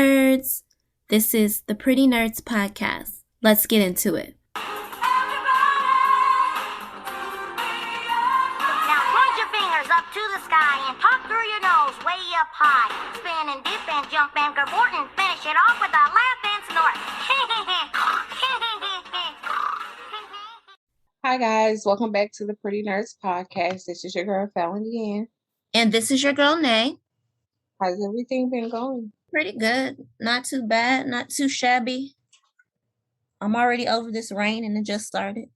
Nerds. This is the Pretty Nerdz podcast. Let's get into it. Now point your fingers up to the sky and talk through your nose way up high. Spin and dip and jump and cavort and finish it off with a laugh and snort. Hi guys, welcome back to the Pretty Nerdz podcast. This is your girl Falan DeAnn. And this is your girl, Nay. How's everything been going? Pretty good. Not too bad. Not too shabby. I'm already over this rain and it just started.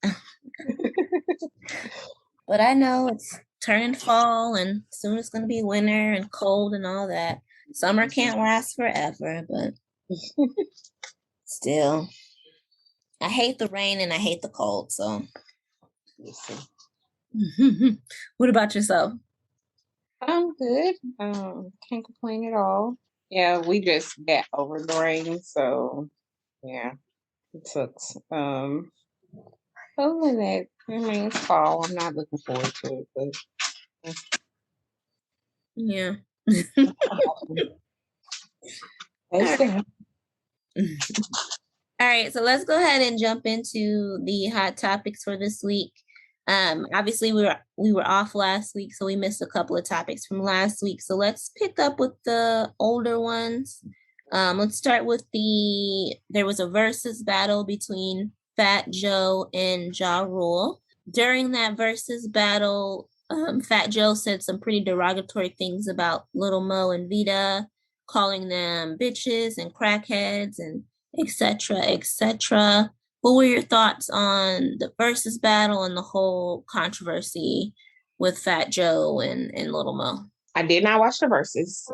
But I know it's turning fall and soon it's going to be winter and cold and all that. Summer can't last forever, but still. I hate the rain and I hate the cold, so. What about yourself? I'm good. Can't complain at all. Yeah, we just got over the rain, so yeah, it sucks. Other than that, I mean, it's fall. I'm not looking forward to it, but yeah. All right, so let's go ahead and jump into the hot topics for this week. Obviously we were off last week, so we missed a couple of topics from last week. So let's pick up with the older ones. Let's start with there was a versus battle between Fat Joe and Ja Rule. During that versus battle, Fat Joe said some pretty derogatory things about Little Mo and Vita, calling them bitches and crackheads and etc., etc. What were your thoughts on the versus battle and the whole controversy with Fat Joe and Little Mo? I did not watch the verses,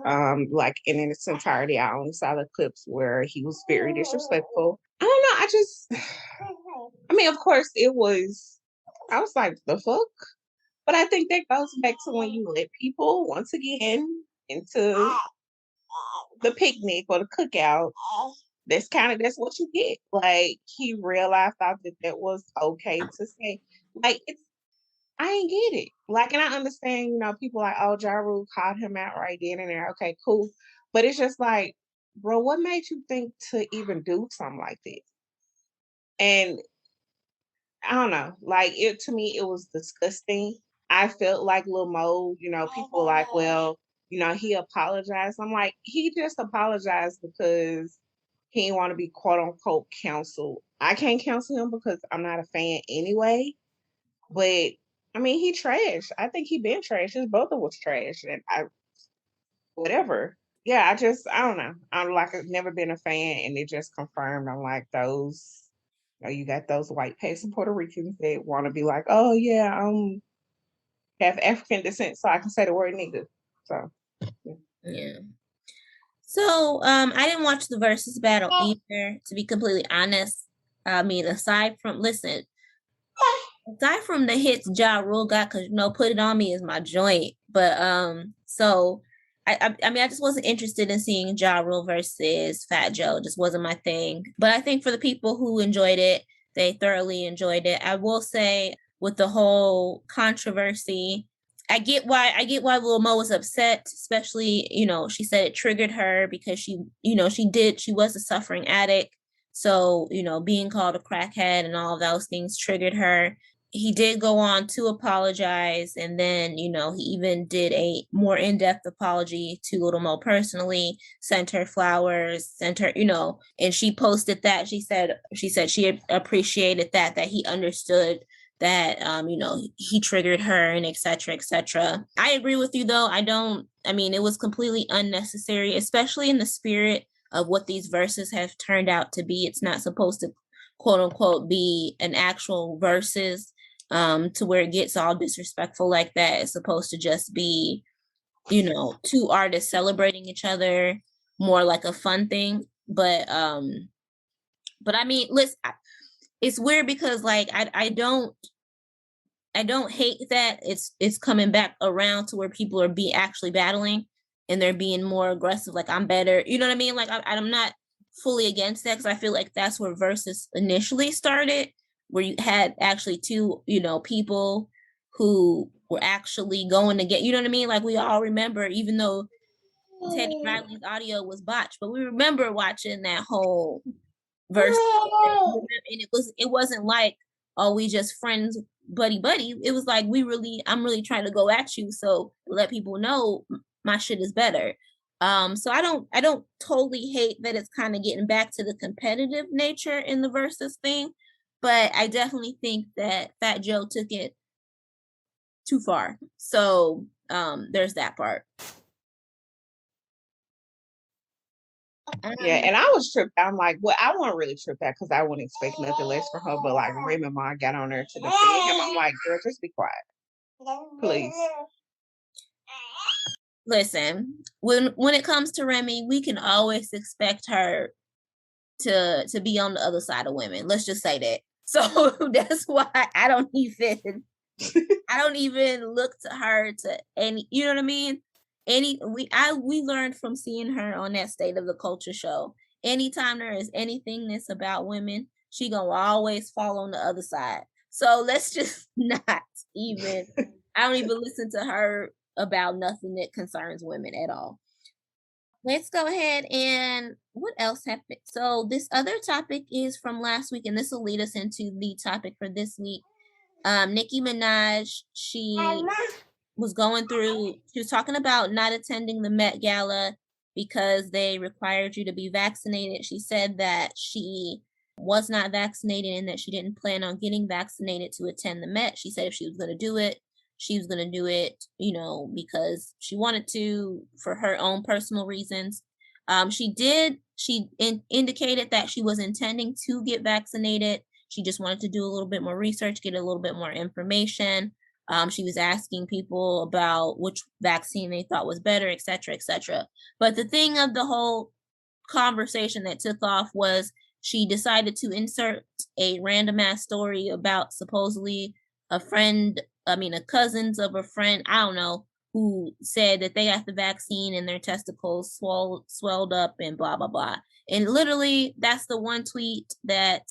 like in its entirety. I only saw the clips where he was very disrespectful. I don't know. I mean, of course it was, I was like, the fuck? But I think that goes back to when you let people, once again, into the picnic or the cookout. That's what you get. Like, he realized that was okay to say. Like, I ain't get it. Like, and I understand, people like, oh, Ja Rule called him out right then and there. Okay, cool. But it's just like, bro, what made you think to even do something like this? And I don't know. Like, to me, it was disgusting. I felt like Lil Mo, people like, well, he apologized. I'm like, he just apologized because he didn't want to be quote unquote counseled. I can't counsel him because I'm not a fan anyway. But I mean, he trash. I think he been trash. His brother was trash, and whatever. Yeah, I don't know. I've never been a fan, and it just confirmed. I'm like those. You got those white passing Puerto Ricans that want to be like, oh yeah, have African descent, so I can say the word nigga. So yeah. So I didn't watch the versus battle either, to be completely honest. I mean, aside from the hits Ja Rule got, because Put It On Me is my joint. But so I mean, I just wasn't interested in seeing Ja Rule versus Fat Joe. It just wasn't my thing. But I think for the people who enjoyed it, they thoroughly enjoyed it. I will say, with the whole controversy, I get why Lil Mo was upset, especially, she said it triggered her because she was a suffering addict. So, being called a crackhead and all of those things triggered her. He did go on to apologize. And then, he even did a more in-depth apology to Little Mo personally, sent her flowers, sent her, and she posted that. She said she appreciated that he understood that, he triggered her and et cetera. I agree with you, though. It was completely unnecessary, especially in the spirit of what these verses have turned out to be. It's not supposed to, quote unquote, be an actual verses, to where it gets all disrespectful like that. It's supposed to just be, two artists celebrating each other, more like a fun thing. But I mean, listen, it's weird because, like, I don't hate that it's coming back around to where people are actually battling and they're being more aggressive. Like, I'm better. You know what I mean? Like, I'm not fully against that, because I feel like that's where versus initially started, where you had actually two, people who were actually going to get, you know what I mean? Like, we all remember, even though Teddy Riley's audio was botched, but we remember watching that whole verse, and it wasn't like, oh, we just friends, buddy. It was like I'm really trying to go at you, so let people know my shit is better. So I don't totally hate that it's kind of getting back to the competitive nature in the versus thing, but I definitely think that Fat Joe took it too far. So there's that part. Yeah, and I was tripped. I'm like, well, I wasn't really tripped out because I wouldn't expect nothing less from her. But like Raymond Ma got on there to defend him. I'm like, girl, just be quiet, please. Listen, when it comes to Remy, we can always expect her to be on the other side of women. Let's just say that. So that's why I don't even look to her to any, you know what I mean? We learned from seeing her on that State of the Culture show. Anytime there is anything that's about women, she gonna always fall on the other side. So let's just not even, I don't even listen to her about nothing that concerns women at all. Let's go ahead and what else happened? So this other topic is from last week, and this will lead us into the topic for this week. Nicki Minaj, she was talking about not attending the Met Gala because they required you to be vaccinated. She said that she was not vaccinated and that she didn't plan on getting vaccinated to attend the Met. She said if she was going to do it, she was going to do it, because she wanted to for her own personal reasons. She indicated that she was intending to get vaccinated. She just wanted to do a little bit more research, get a little bit more information. She was asking people about which vaccine they thought was better, et cetera, et cetera. But the thing of the whole conversation that took off was she decided to insert a random ass story about supposedly a cousins of a friend, I don't know, who said that they got the vaccine and their testicles swelled up and blah, blah, blah. And literally that's the one tweet that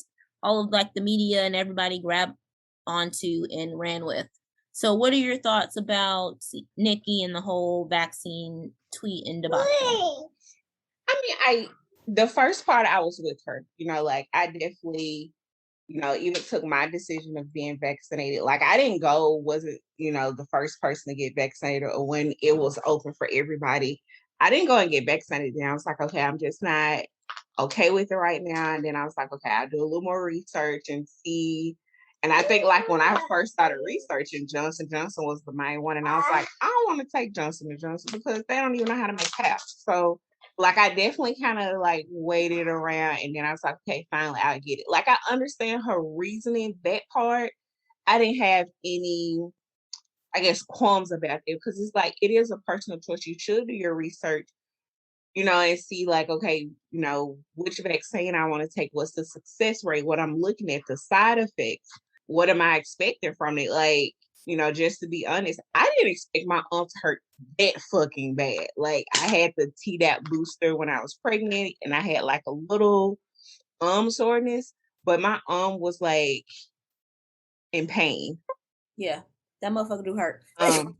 all of like the media and everybody grabbed onto and ran with. So what are your thoughts about Nicki and the whole vaccine tweet and debacle? The first part I was with her, like I definitely, even took my decision of being vaccinated. Like I didn't wasn't, the first person to get vaccinated or when it was open for everybody. I didn't go and get vaccinated. Then I was like, okay, I'm just not okay with it right now. And then I was like, okay, I'll do a little more research and see. And I think like when I first started researching, Johnson & Johnson was the main one. And I was like, I don't want to take Johnson & Johnson because they don't even know how to make caps. So like I definitely kind of like waited around and then I was like, okay, finally I'll get it. Like I understand her reasoning, that part. I didn't have any, I guess, qualms about it because it's like it is a personal choice. You should do your research, and see like, okay, which vaccine I want to take, what's the success rate, what I'm looking at, the side effects, what am I expecting from it? Like, just to be honest, I didn't expect my arm to hurt that fucking bad. Like I had the Tdap booster when I was pregnant and I had like a little soreness, but my arm was like in pain. Yeah, that motherfucker do hurt. So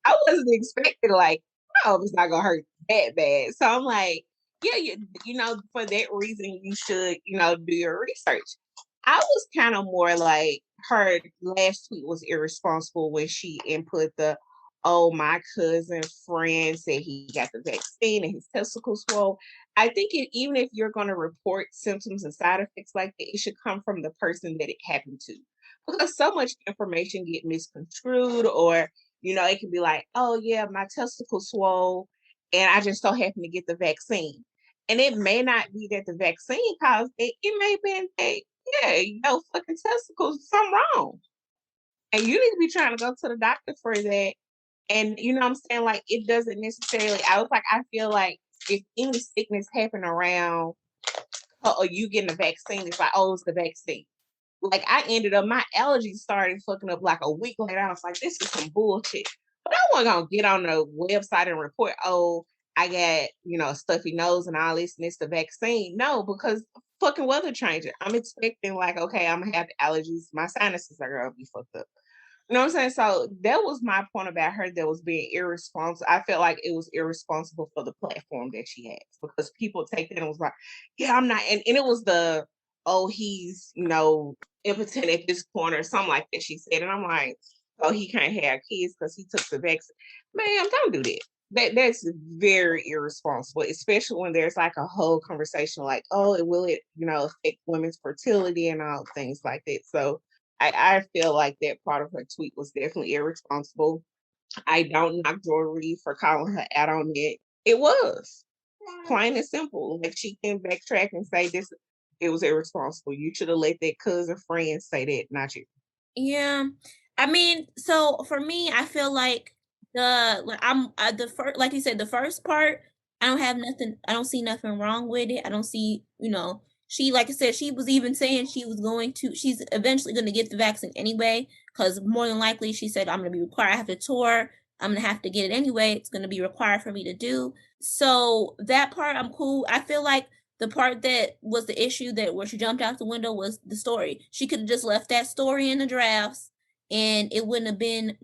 I wasn't expecting like, oh, it's not gonna hurt that bad. So I'm like, yeah, for that reason, you should, do your research. I was kind of more like her last tweet was irresponsible when she input my cousin friend said he got the vaccine and his testicles swole. I think even if you're going to report symptoms and side effects like that, it should come from the person that it happened to. Because so much information get misconstrued or, it can be like, oh yeah, my testicles swole and I just so happen to get the vaccine. And it may not be that the vaccine caused it. It may have been that, yeah, fucking testicles, something wrong. And you need to be trying to go to the doctor for that. And you know what I'm saying? Like it doesn't necessarily, I feel like if any sickness happen around or you getting a vaccine, it's like, oh, it's the vaccine. Like I ended up, my allergies started fucking up like a week later. I was like, this is some bullshit. But I wasn't gonna get on the website and report, oh, I got, a stuffy nose and all this and it's the vaccine. No, because fucking weather changing. I'm expecting like, okay, I'm gonna have allergies. My sinuses are gonna be fucked up. You know what I'm saying? So that was my point about her that was being irresponsible. I felt like it was irresponsible for the platform that she has because people take that and was like, yeah, I'm not. And it was oh, he's, impotent at this point or something like that she said. And I'm like, oh, he can't have kids because he took the vaccine. Man, don't do that. That's very irresponsible, especially when there's like a whole conversation like, oh, affect women's fertility and all things like that. So I feel like that part of her tweet was definitely irresponsible. I don't knock Jory for calling her out on it. It was plain and simple. Like she can backtrack and say this, it was irresponsible. You should have let that cousin friend say that, not you. Yeah. I mean, so for me, I feel like the first, like you said, the first part, I don't see nothing wrong with it. I don't see, she, like I said, she was even saying she's eventually going to get the vaccine anyway, because more than likely she said, I'm going to be required. I have to tour. I'm going to have to get it anyway. It's going to be required for me to do. So that part, I'm cool. I feel like the part that was the issue that where she jumped out the window was the story. She could have just left that story in the drafts and it wouldn't have been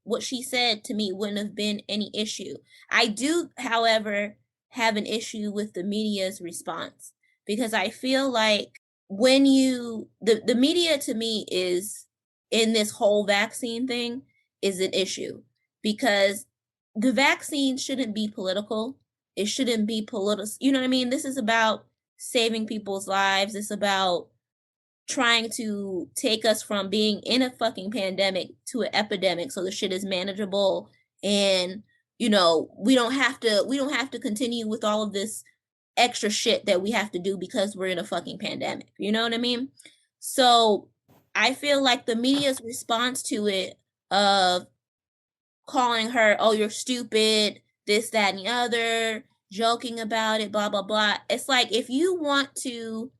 what she said to me wouldn't have been any issue. I do, however, have an issue with the media's response because I feel like when the media to me is in this whole vaccine thing is an issue because the vaccine shouldn't be political. It shouldn't be political. You know what I mean? This is about saving people's lives. It's about trying to take us from being in a fucking pandemic to an epidemic so the shit is manageable and we don't have to continue with all of this extra shit that we have to do because we're in a fucking pandemic. You know what I mean? So I feel like the media's response to it of calling her, oh, you're stupid, this, that, and the other, joking about it, blah, blah, blah. It's like if you want to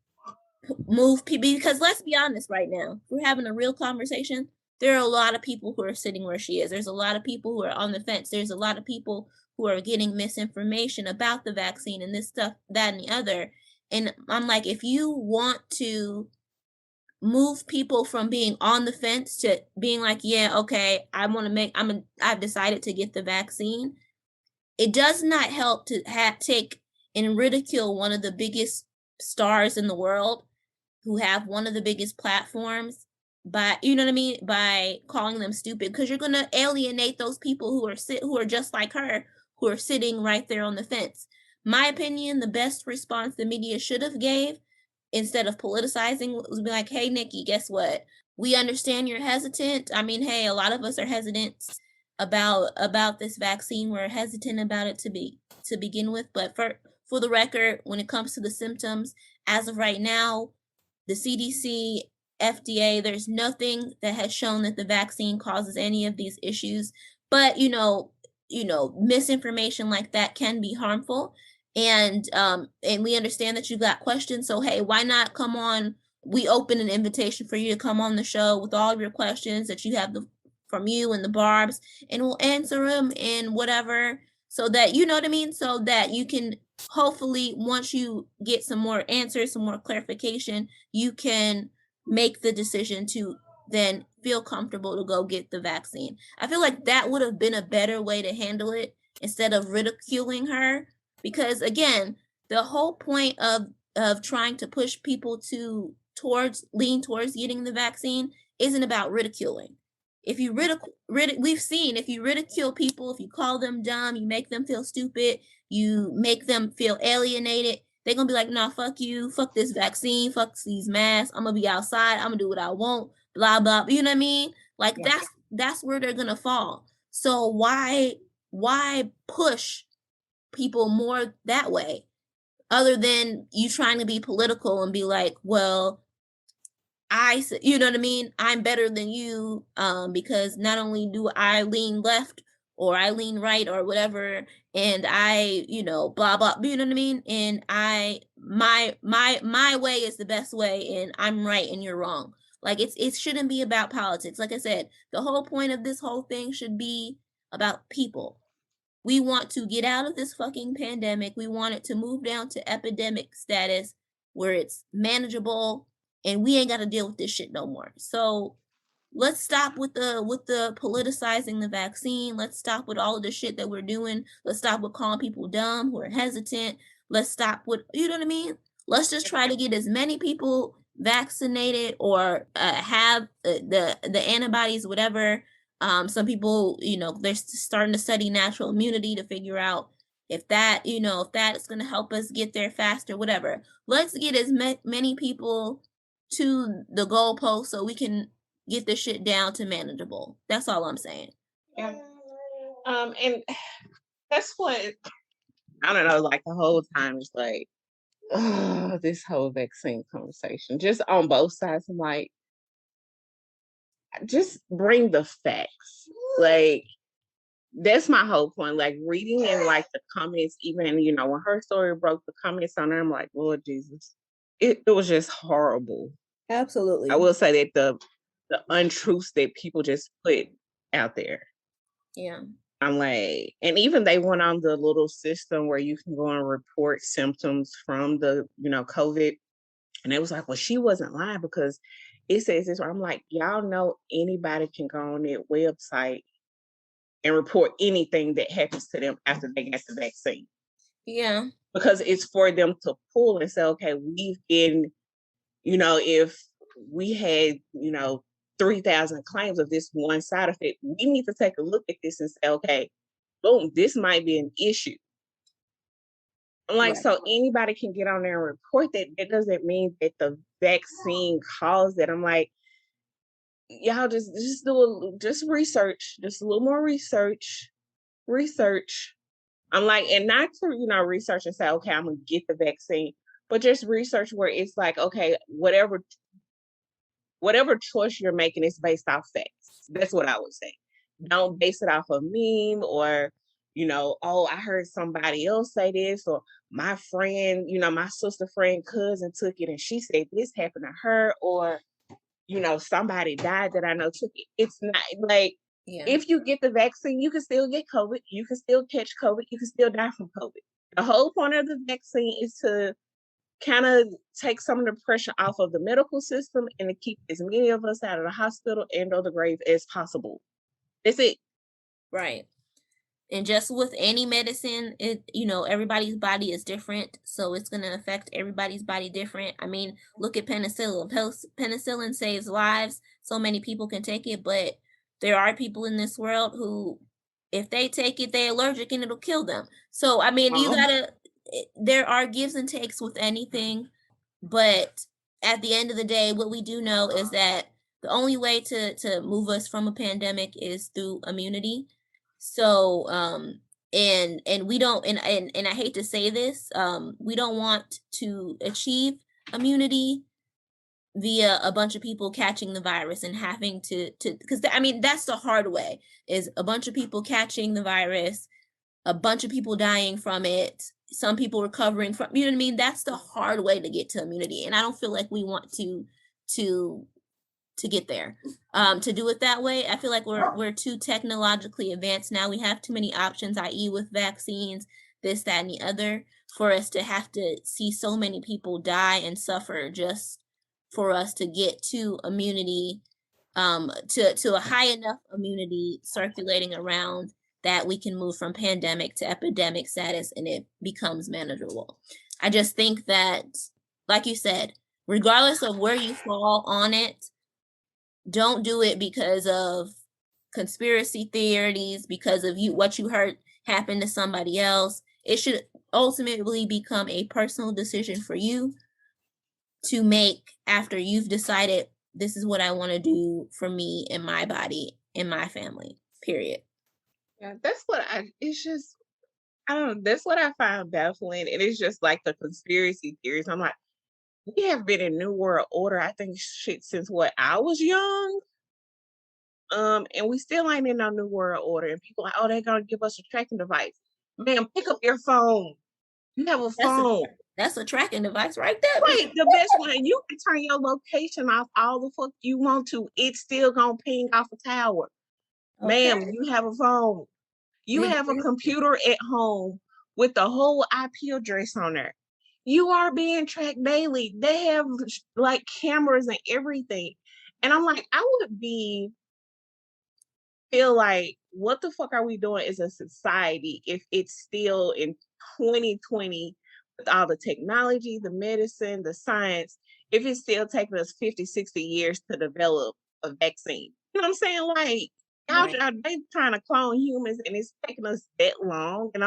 move people, because let's be honest right now, we're having a real conversation. There are a lot of people who are sitting where she is. There's a lot of people who are on the fence. There's a lot of people who are getting misinformation about the vaccine and this stuff, that, and the other. And I'm like, if you want to move people from being on the fence to being like, yeah, okay, I've decided to get the vaccine. It does not help to take and ridicule one of the biggest stars in the world who have one of the biggest platforms by, you know what I mean, by calling them stupid, because you're going to alienate those people who are just like her, who are sitting right there on the fence. My opinion, the best response the media should have gave instead of politicizing was be like, hey, Nicki, guess what? We understand you're hesitant. I mean, hey, a lot of us are hesitant about this vaccine. We're hesitant about it to begin with. But for the record, when it comes to the symptoms, as of right now, the CDC, FDA, there's nothing that has shown that the vaccine causes any of these issues. But misinformation like that can be harmful. And we understand that you got questions. So hey, why not come on? We open an invitation for you to come on the show with all of your questions that you have from you and the Barbs, and we'll answer them and whatever, so that you know what I mean, so that you can hopefully, once you get some more answers, some more clarification, you can make the decision to then feel comfortable to go get the vaccine. I feel like that would have been a better way to handle it instead of ridiculing her, because again, the whole point of trying to push people lean towards getting the vaccine isn't about ridiculing. If you we've seen, if you ridicule people, if you call them dumb, you make them feel stupid, you make them feel alienated, they're gonna be like, nah, fuck you, fuck this vaccine, fuck these masks, I'm gonna be outside, I'm gonna do what I want, blah blah. You know what I mean? Like yeah. That's where they're gonna fall. So why push people more that way, other than you trying to be political and be like, well, you know what I mean, I'm better than you, because not only do I lean left or I lean right or whatever, and I, blah blah, you know what I mean, and my way is the best way, and I'm right and you're wrong. Like it shouldn't be about politics. Like I said, the whole point of this whole thing should be about people. We want to get out of this fucking pandemic. We want it to move down to epidemic status where it's manageable and we ain't got to deal with this shit no more. So let's stop with the politicizing the vaccine. Let's stop with all of the shit that we're doing. Let's stop with calling people dumb who are hesitant. Let's stop with, you know what I mean? Let's just try to get as many people vaccinated or have the antibodies, whatever. Some people, they're starting to study natural immunity to figure out if that, if that's going to help us get there faster, whatever. Let's get as many people to the goalpost so we can get this shit down to manageable. That's all I'm saying. Yeah. And that's what, I don't know, like the whole time it's like, this whole vaccine conversation, just on both sides. I'm like, just bring the facts. Like, that's my whole point. Like, reading in like the comments, even when her story broke, the comments on there, I'm like, Lord Jesus, it was just horrible. Absolutely. I will say that the untruths that people just put out there. Yeah. I'm like, and even they went on the little system where you can go and report symptoms from the, COVID. And it was like, well, she wasn't lying because it says this. I'm like, y'all know anybody can go on that website and report anything that happens to them after they get the vaccine. Yeah. Because it's for them to pull and say, okay, we've been, if we had, 3,000 claims of this one side effect, we need to take a look at this and say, okay, boom, this might be an issue. I'm like, right. So anybody can get on there and report that. That doesn't mean that the vaccine caused it. I'm like, y'all just do research, just a little more research. I'm like, and not to, research and say, okay, I'm gonna get the vaccine, but just research where it's like, okay, whatever choice you're making is based off facts. That's what I would say. Don't base it off a meme or, oh, I heard somebody else say this, or my friend, my sister friend cousin took it and she said this happened to her, or, somebody died that I know took it. It's not like, if you get the vaccine, you can still get COVID. You can still catch COVID. You can still die from COVID. The whole point of the vaccine is to kind of take some of the pressure off of the medical system and to keep as many of us out of the hospital and or the grave as possible. That's it. Right. And just with any medicine, everybody's body is different. So it's going to affect everybody's body different. I mean, look at penicillin. Penicillin saves lives. So many people can take it, but there are people in this world who, if they take it, they're allergic and it'll kill them. So, I mean, there are gives and takes with anything. But at the end of the day, what we do know is that the only way to move us from a pandemic is through immunity. So, and we don't, and I hate to say this, we don't want to achieve immunity via a bunch of people catching the virus and having to, because I mean, that's the hard way, is a bunch of people catching the virus, a bunch of people dying from it, some people recovering from, you know what I mean? That's the hard way to get to immunity. And I don't feel like we want to get there. To do it that way, I feel like we're too technologically advanced now. We have too many options, i.e. with vaccines, this, that, and the other, for us to have to see so many people die and suffer just for us to get to immunity, to a high enough immunity circulating around that we can move from pandemic to epidemic status and it becomes manageable. I just think that, like you said, regardless of where you fall on it, don't do it because of conspiracy theories, because of what you heard happen to somebody else. It should ultimately become a personal decision for you to make after you've decided, this is what I want to do for me and my body and my family, period. Yeah, that's what it's just, I don't know, that's what I find baffling. And it's just like the conspiracy theories. I'm like, we have been in New World Order, I think, shit, since what, I was young. And we still ain't in no New World Order. And people are like, oh, they're gonna give us a tracking device. Man, pick up your phone. You have a phone. That's a tracking device right there. Right, the best one. You can turn your location off all the fuck you want to. It's still gonna ping off a tower. Okay. Ma'am, you have a phone. You have a computer at home with the whole IP address on there. You are being tracked daily. They have like cameras and everything. And I'm like, I would feel like, what the fuck are we doing as a society if it's still in 2020 with all the technology, the medicine, the science, if it's still taking us 50, 60 years to develop a vaccine? You know what I'm saying? Like, Right. they trying to clone humans and it's taking us that long. And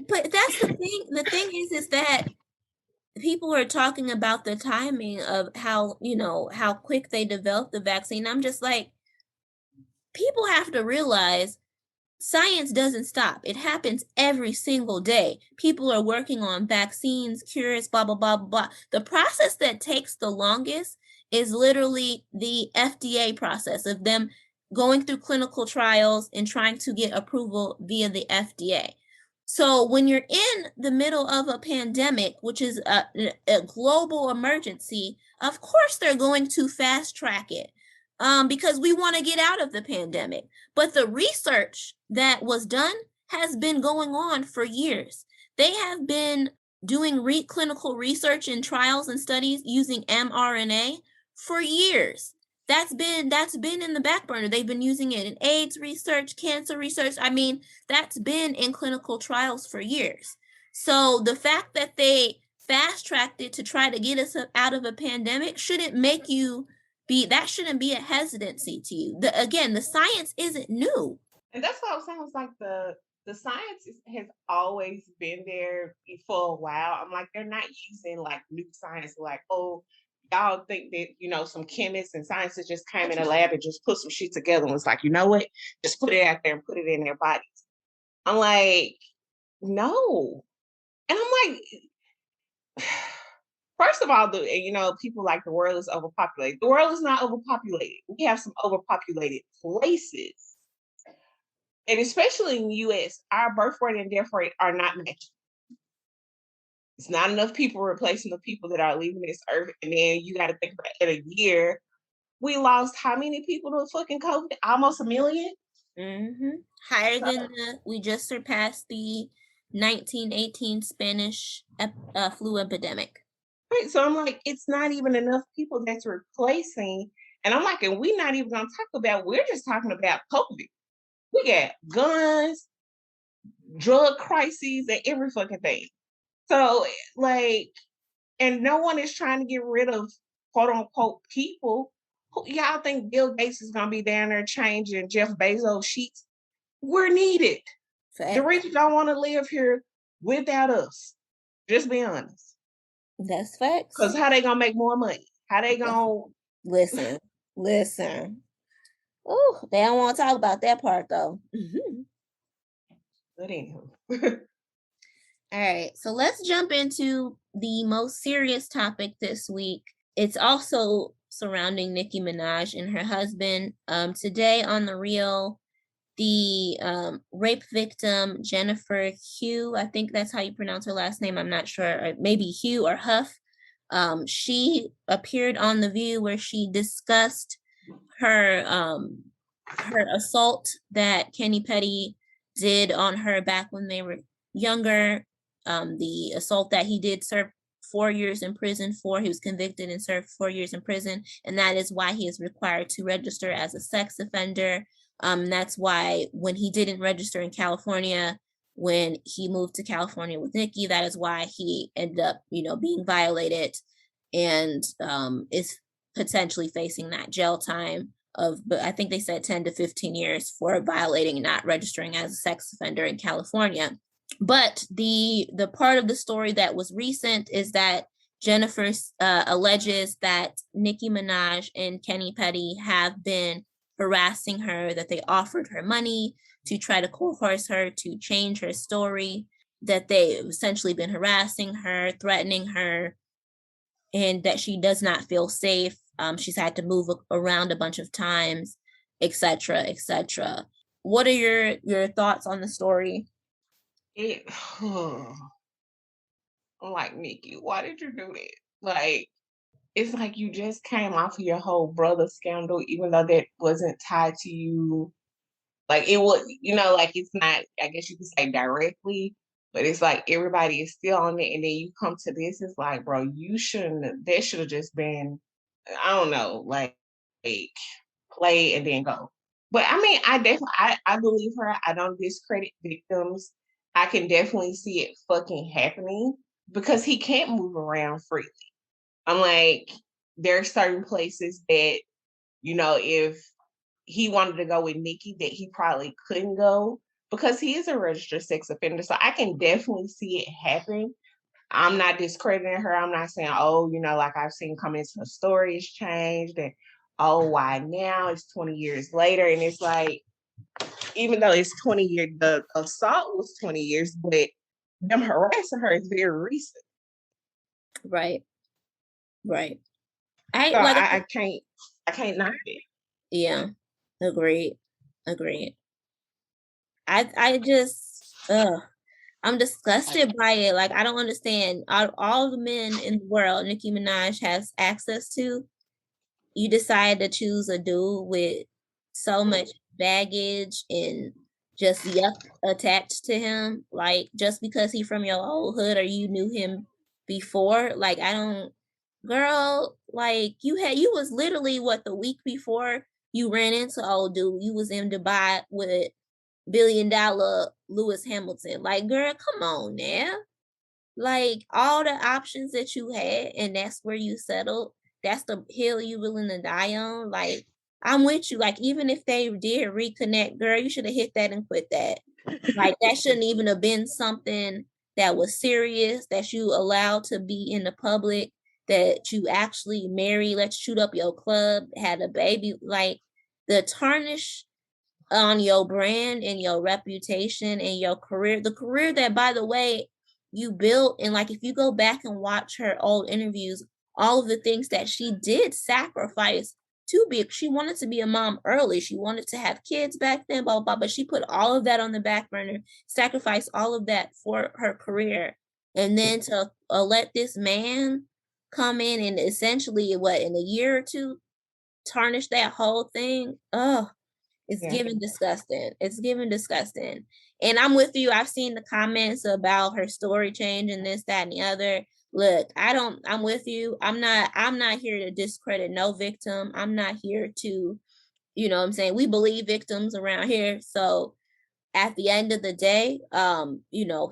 But that's the thing. The thing is that people are talking about the timing of how quick they developed the vaccine. I'm just like, people have to realize science doesn't stop. It happens every single day. People are working on vaccines, cures, blah, blah, blah, blah. The process that takes the longest is literally the FDA process of them going through clinical trials and trying to get approval via the FDA. So when you're in the middle of a pandemic, which is a global emergency, of course they're going to fast track it, because we want to get out of the pandemic. But the research that was done has been going on for years. They have been doing clinical research and trials and studies using mRNA for years. That's been in the back burner. They've been using it in AIDS research, cancer research. I mean, that's been in clinical trials for years. So the fact that they fast tracked it to try to get us out of a pandemic shouldn't make you that shouldn't be a hesitancy to you. Again, the science isn't new. And that's what I was saying. Was like the science has always been there for a while. I'm like, they're not using like new science. Like, oh, y'all think that some chemists and scientists just came in a lab and just put some shit together and was like, you know what, just put it out there and put it in their bodies. I'm like, no. And I'm like, first of all, people like the world is overpopulated. The world is not overpopulated. We have some overpopulated places. And especially in the US, our birth rate and death rate are not matching. It's not enough people replacing the people that are leaving this earth. And then you got to think about in a year, we lost how many people to fucking COVID? Almost 1 million? Mm-hmm. Higher than we just surpassed the 1918 Spanish flu epidemic. Right. So I'm like, it's not even enough people that's replacing. And I'm like, and we're not even going to talk about, we're just talking about COVID. We got guns, drug crises, and every fucking thing. So, like, and no one is trying to get rid of quote unquote people. Y'all think Bill Gates is gonna be down there changing Jeff Bezos sheets? We're needed. Fact. The rich don't want to live here without us. Just be honest. That's facts. Because how they gonna make more money? How they gonna listen? Oh, they don't want to talk about that part though. But anywho. All right, so let's jump into the most serious topic this week. It's also surrounding Nicki Minaj and her husband. Today on The Real, the rape victim, Jennifer Hugh, I think that's how you pronounce her last name, I'm not sure, maybe Hugh or Huff. She appeared on The View where she discussed her assault that Kenny Petty did on her back when they were younger. The assault that he did serve 4 years in prison for. He was convicted and served 4 years in prison, and that is why he is required to register as a sex offender. That's why when he didn't register in California, when he moved to California with Nicki, that is why he ended up, being violated and is potentially facing that jail time but I think they said 10 to 15 years for violating and not registering as a sex offender in California. But the part of the story that was recent is that Jennifer alleges that Nicki Minaj and Kenny Petty have been harassing her, that they offered her money to try to coerce her to change her story, that they've essentially been harassing her, threatening her, and that she does not feel safe. She's had to move around a bunch of times, etc., etc. What are your thoughts on the story? I'm like, Nicki, why did you do that? Like, it's like you just came off of your whole brother scandal, even though that wasn't tied to you. Like, it was, like, it's not, I guess you could say directly, but it's like everybody is still on it. And then you come to this, it's like, bro, that should have just been, I don't know, like, like play and then go. But I mean, I believe her. I don't discredit victims. I can definitely see it fucking happening because he can't move around freely. I'm like, there are certain places that, if he wanted to go with Nicki, that he probably couldn't go because he is a registered sex offender. So I can definitely see it happen. I'm not discrediting her. I'm not saying, oh, like I've seen comments, her story has changed and oh, why now? It's 20 years later. And it's like, even though it's 20 years, the assault was 20 years, but them harassing her is very recent. Right. So I can't knock it. Yeah. Agreed. I just I'm disgusted by it. Like, I don't understand. All the men in the world Nicki Minaj has access to, you decide to choose a dude with so much baggage and just yuck attached to him, like just because he from your old hood or you knew him before. Like, I don't, girl, like you was literally the week before you ran into old dude, you was in Dubai with $1 billion Lewis Hamilton. Like, girl, come on now. Like, all the options that you had, and that's where you settled. That's the hill you willing to die on. Like, I'm with you. Like, even if they did reconnect, girl, you should have hit that and quit that. Like, that shouldn't even have been something that was serious, that you allowed to be in the public, that you actually married, let's shoot up your club, had a baby. Like, the tarnish on your brand and your reputation and your career, the career that, by the way, you built. And like, if you go back and watch her old interviews, all of the things that she did sacrifice to be, she wanted to be a mom early, she wanted to have kids back then, blah, blah, blah, but she put all of that on the back burner, sacrificed all of that for her career. And then to let this man come in and essentially, in a year or two, tarnish that whole thing. It's giving disgusting. It's giving disgusting. And I'm with you. I've seen the comments about her story change and this, that, and the other. Look, I'm with you. I'm not here to discredit no victim. I'm not here to, what I'm saying, we believe victims around here. So at the end of the day,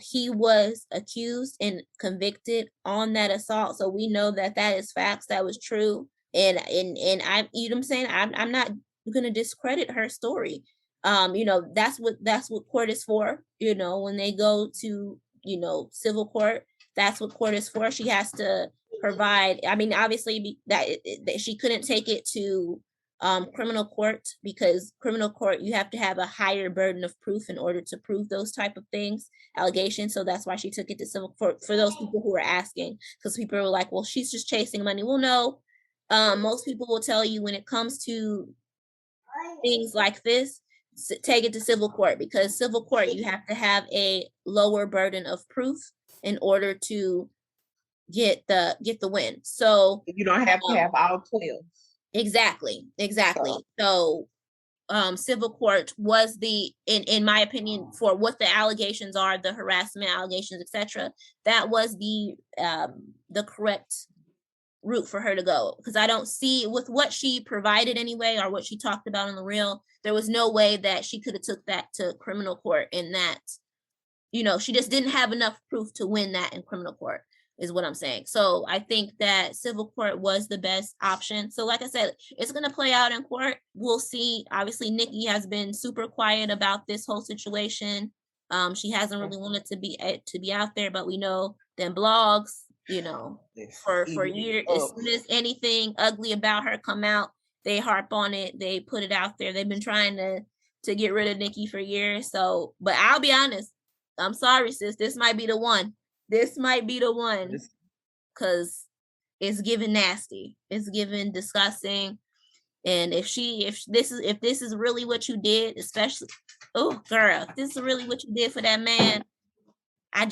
he was accused and convicted on that assault. So we know that is facts. That was true. And I, what I'm saying, I'm not gonna discredit her story. That's what court is for. When they go to, civil court, that's what court is for. She has to provide. I mean, obviously that she couldn't take it to criminal court, because criminal court, you have to have a higher burden of proof in order to prove those type of things, allegations. So that's why she took it to civil court, for those people who are asking, because people were like, well, she's just chasing money. Well, no, most people will tell you when it comes to things like this, take it to civil court, because civil court, you have to have a lower burden of proof in order to get the win. So you don't have to have all 12. Exactly. So civil court was in my opinion, for what the allegations are, the harassment allegations, etc., that was the correct route for her to go, because I don't see, with what she provided anyway, or what she talked about on the reel, there was no way that she could have took that to criminal court, and that she just didn't have enough proof to win that in criminal court, is what I'm saying. So I think that civil court was the best option. So like I said, it's going to play out in court. We'll see. Obviously, Nicki has been super quiet about this whole situation. She hasn't really wanted to be out there, but we know them blogs, for years, as soon as anything ugly about her come out, they harp on it, they put it out there. They've been trying to get rid of Nicki for years. So, but I'll be honest, I'm sorry, sis, this might be the one. Because it's giving nasty. It's giving disgusting. And if this is really what you did, especially, oh girl, if this is really what you did for that man, I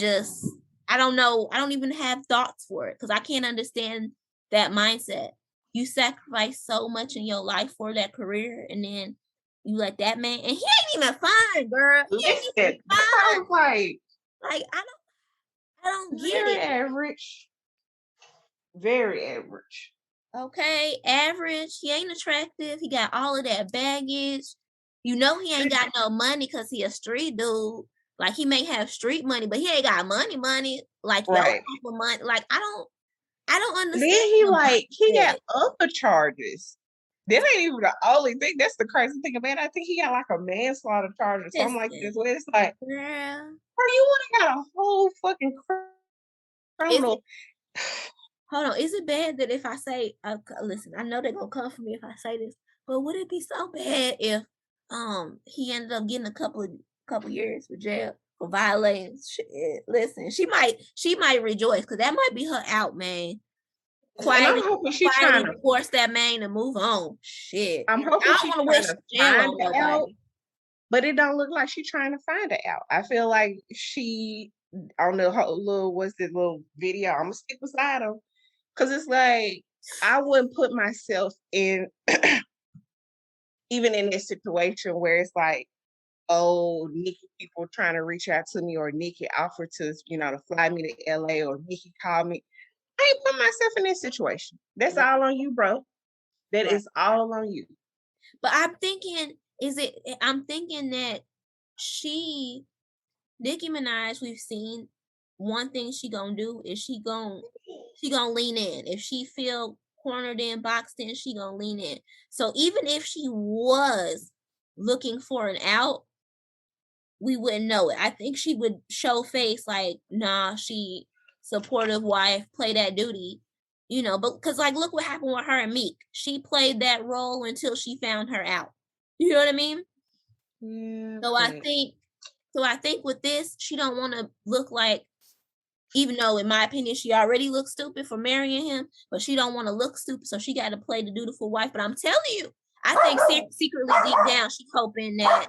don't know. I don't even have thoughts for it, because I can't understand that mindset. You sacrificed so much in your life for that career, and then you let that man, and he ain't even fine, girl. He ain't even fine. Like, I don't get very it. average. Very average. Okay, average. He ain't attractive. He got all of that baggage. You know he ain't got no money because he a street dude. Like he may have street money, but he ain't got money. Like your Right. type of money. Like I don't Then understand. he got other charges. That ain't even the only thing. That's the crazy thing about it. I think he got like a manslaughter charge or something like this. Where it's like, girl, bro, you would have got a whole fucking criminal. Hold on. Is it bad that if I say, listen, I know they're gonna come for me if I say this, but would it be so bad if he ended up getting a couple years for jail for violating shit? Listen, she might rejoice because that might be her out, man. Quietly, I'm hoping she's trying to force that man to move on. Shit. I'm hoping I she's don't want trying to to wish jail find on it out, nobody. but it don't look like she's trying to find it out. I feel like she on the whole little video. I'm gonna stick beside him because it's like I wouldn't put myself in even in this situation where it's like, oh, Nicki people trying to reach out to me, or Nicki offered to, to fly me to LA, or Nicki called me. I ain't put myself in this situation. That's all on you, bro. That is all on you. But I'm thinking that Nicki Minaj, we've seen one thing she gonna do is she gonna lean in. If she feel cornered in, boxed in, she gonna lean in. So even if she was looking for an out, we wouldn't know it. I think she would show face like, nah, she supportive wife, play that duty, but because like look what happened with her and Meek. She played that role until she found her out. You know what I mean? Yeah. So I think with this, she don't want to look like, even though in my opinion she already looks stupid for marrying him, but she don't want to look stupid, so she got to play the dutiful wife. But I'm telling you, I think secretly deep down she's hoping that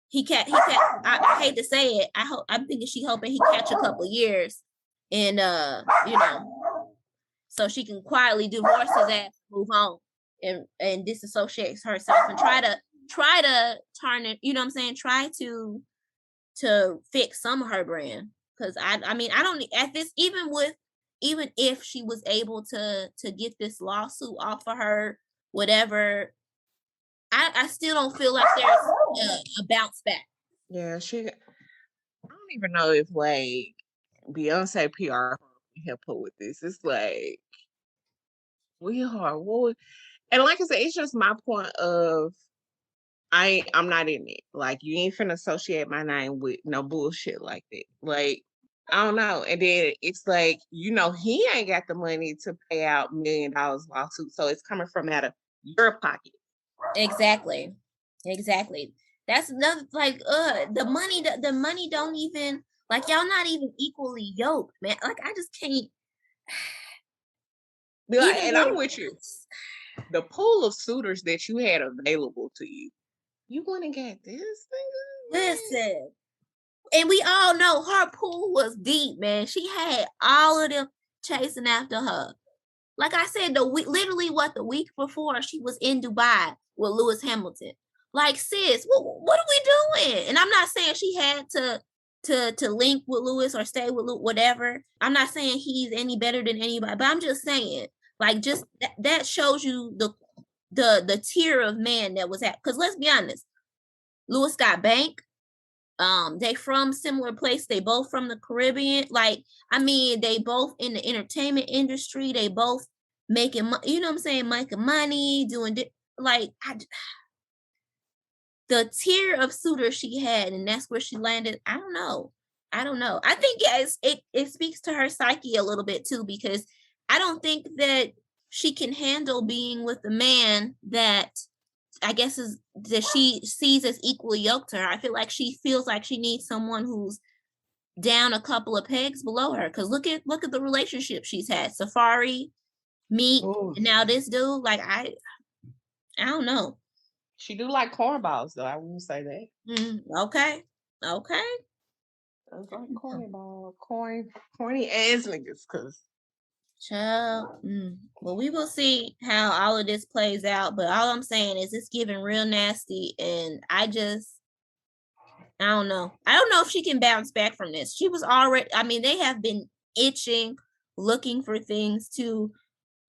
he can't. I hate to say it. I'm thinking she hoping he catch a couple years, and so she can quietly divorce his ass, move on, and disassociate herself, and try to turn it. You know what I'm saying? Try to fix some of her brand, because I mean I don't at this even if she was able to get this lawsuit off of her, whatever. I still don't feel like there's a bounce back. Yeah, I don't even know if like Beyonce PR can help her with this. It's like we are and like I said, it's just my point of I'm not in it. Like you ain't finna associate my name with no bullshit like that. Like I don't know. And then it's like, he ain't got the money to pay out $1 million lawsuit. So it's coming from out of your pocket. Exactly. That's another like the money don't even, like, y'all not even equally yoked, man. Like I just can't. And I'm with you. The pool of suitors that you had available to you, you went and got this thing. Listen, and we all know her pool was deep, man. She had all of them chasing after her. Like I said, the week before she was in Dubai with Lewis Hamilton. Like, sis, what are we doing? And I'm not saying she had to link with Lewis or stay with Lewis, whatever. I'm not saying he's any better than anybody, but I'm just saying, like, just that shows you the tier of man that was at. Because let's be honest, Lewis got bank. They from similar place. They both from the Caribbean. Like, I mean, they both in the entertainment industry. They both making, you know what I'm saying, making money, doing like the tier of suitor she had, and that's where she landed. I don't know. I think it speaks to her psyche a little bit too, because I don't think that she can handle being with a man that I guess is that she sees as equally yoked to her. I feel like she feels like she needs someone who's down a couple of pegs below her. Because look at the relationship she's had. Safari, Meek, and now this dude. Like I don't know. She do like cornballs though. I wouldn't say that. Okay. I was like corny ass niggas, cause. Child. Well, we will see how all of this plays out, but all I'm saying is it's giving real nasty, and I don't know. I don't know if she can bounce back from this. She was already, I mean, they have been itching, looking for things to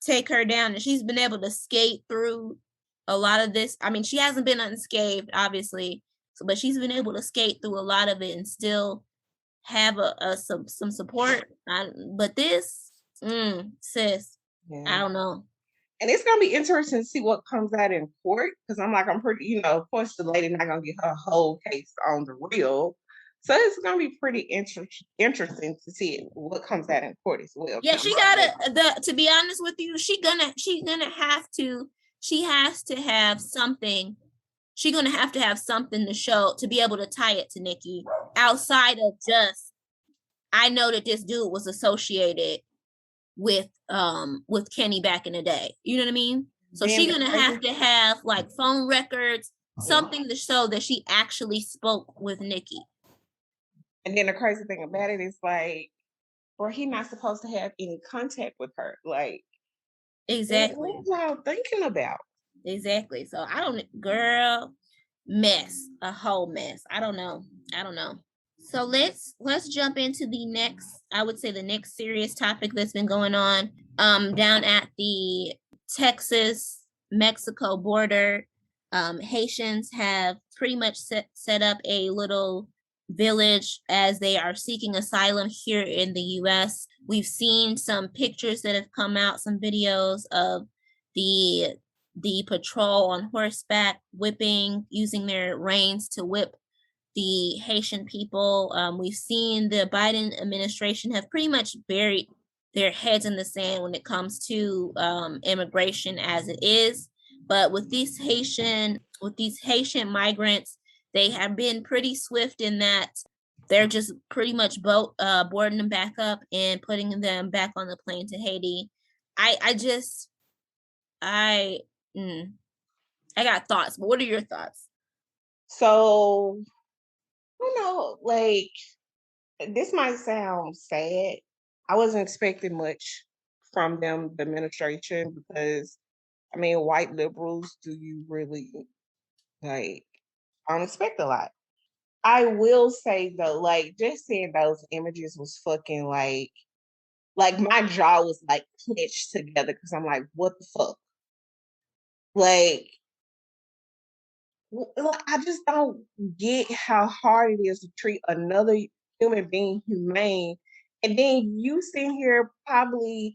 take her down, and she's been able to skate through a lot of this. I mean, she hasn't been unscathed, obviously, but she's been able to skate through a lot of it and still have some support. But this, sis, I don't know. And it's gonna be interesting to see what comes out in court, because I'm pretty, of course the lady not gonna get her whole case on the real. So it's gonna be pretty interesting to see what comes out in court as well. Yeah, she gotta to be honest with you, she has to have something. She's gonna have to have something to show to be able to tie it to Nicki outside of just, I know that this dude was associated with Kenny back in the day. You know what I mean? So she's gonna have to have like phone records, something to show that she actually spoke with Nicki. And then the crazy thing about it is like, or he not supposed to have any contact with her. Like, exactly. What y'all thinking about? Exactly. So I don't, girl, mess, a whole mess. I don't know. So let's jump into the next, I would say the next serious topic that's been going on down at the Texas-Mexico border. Haitians have pretty much set up a little village as they are seeking asylum here in the US. We've seen some pictures that have come out, some videos of the patrol on horseback using their reins to whip the Haitian people. We've seen the Biden administration have pretty much buried their heads in the sand when it comes to immigration as it is. But with these Haitian migrants, they have been pretty swift in that they're just pretty much boarding them back up and putting them back on the plane to Haiti. I got thoughts, but what are your thoughts? So, like, this might sound sad. I wasn't expecting much from them, the administration, because I mean, white liberals, do you really like? I don't expect a lot. I will say though, like, just seeing those images was fucking like my jaw was like clenched together because I'm like, what the fuck? Like, I just don't get how hard it is to treat another human being humane. And then you sitting here probably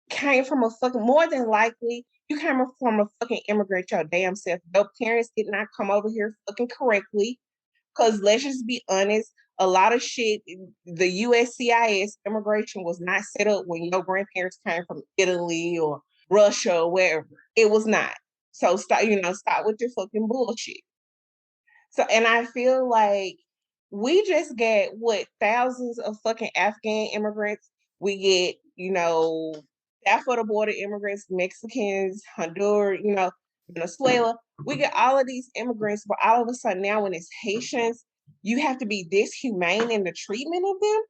came from a fucking, more than likely, you came from a fucking immigrant your damn self. Your parents did not come over here fucking correctly. Because let's just be honest, a lot of shit, the USCIS immigration was not set up when your grandparents came from Italy or Russia or wherever. It was not. So stop with your fucking bullshit. So, and I feel like we just get thousands of fucking Afghan immigrants. We get, half of the border immigrants, Mexicans, Honduras, Venezuela. We get all of these immigrants, but all of a sudden now when it's Haitians, you have to be this humane in the treatment of them.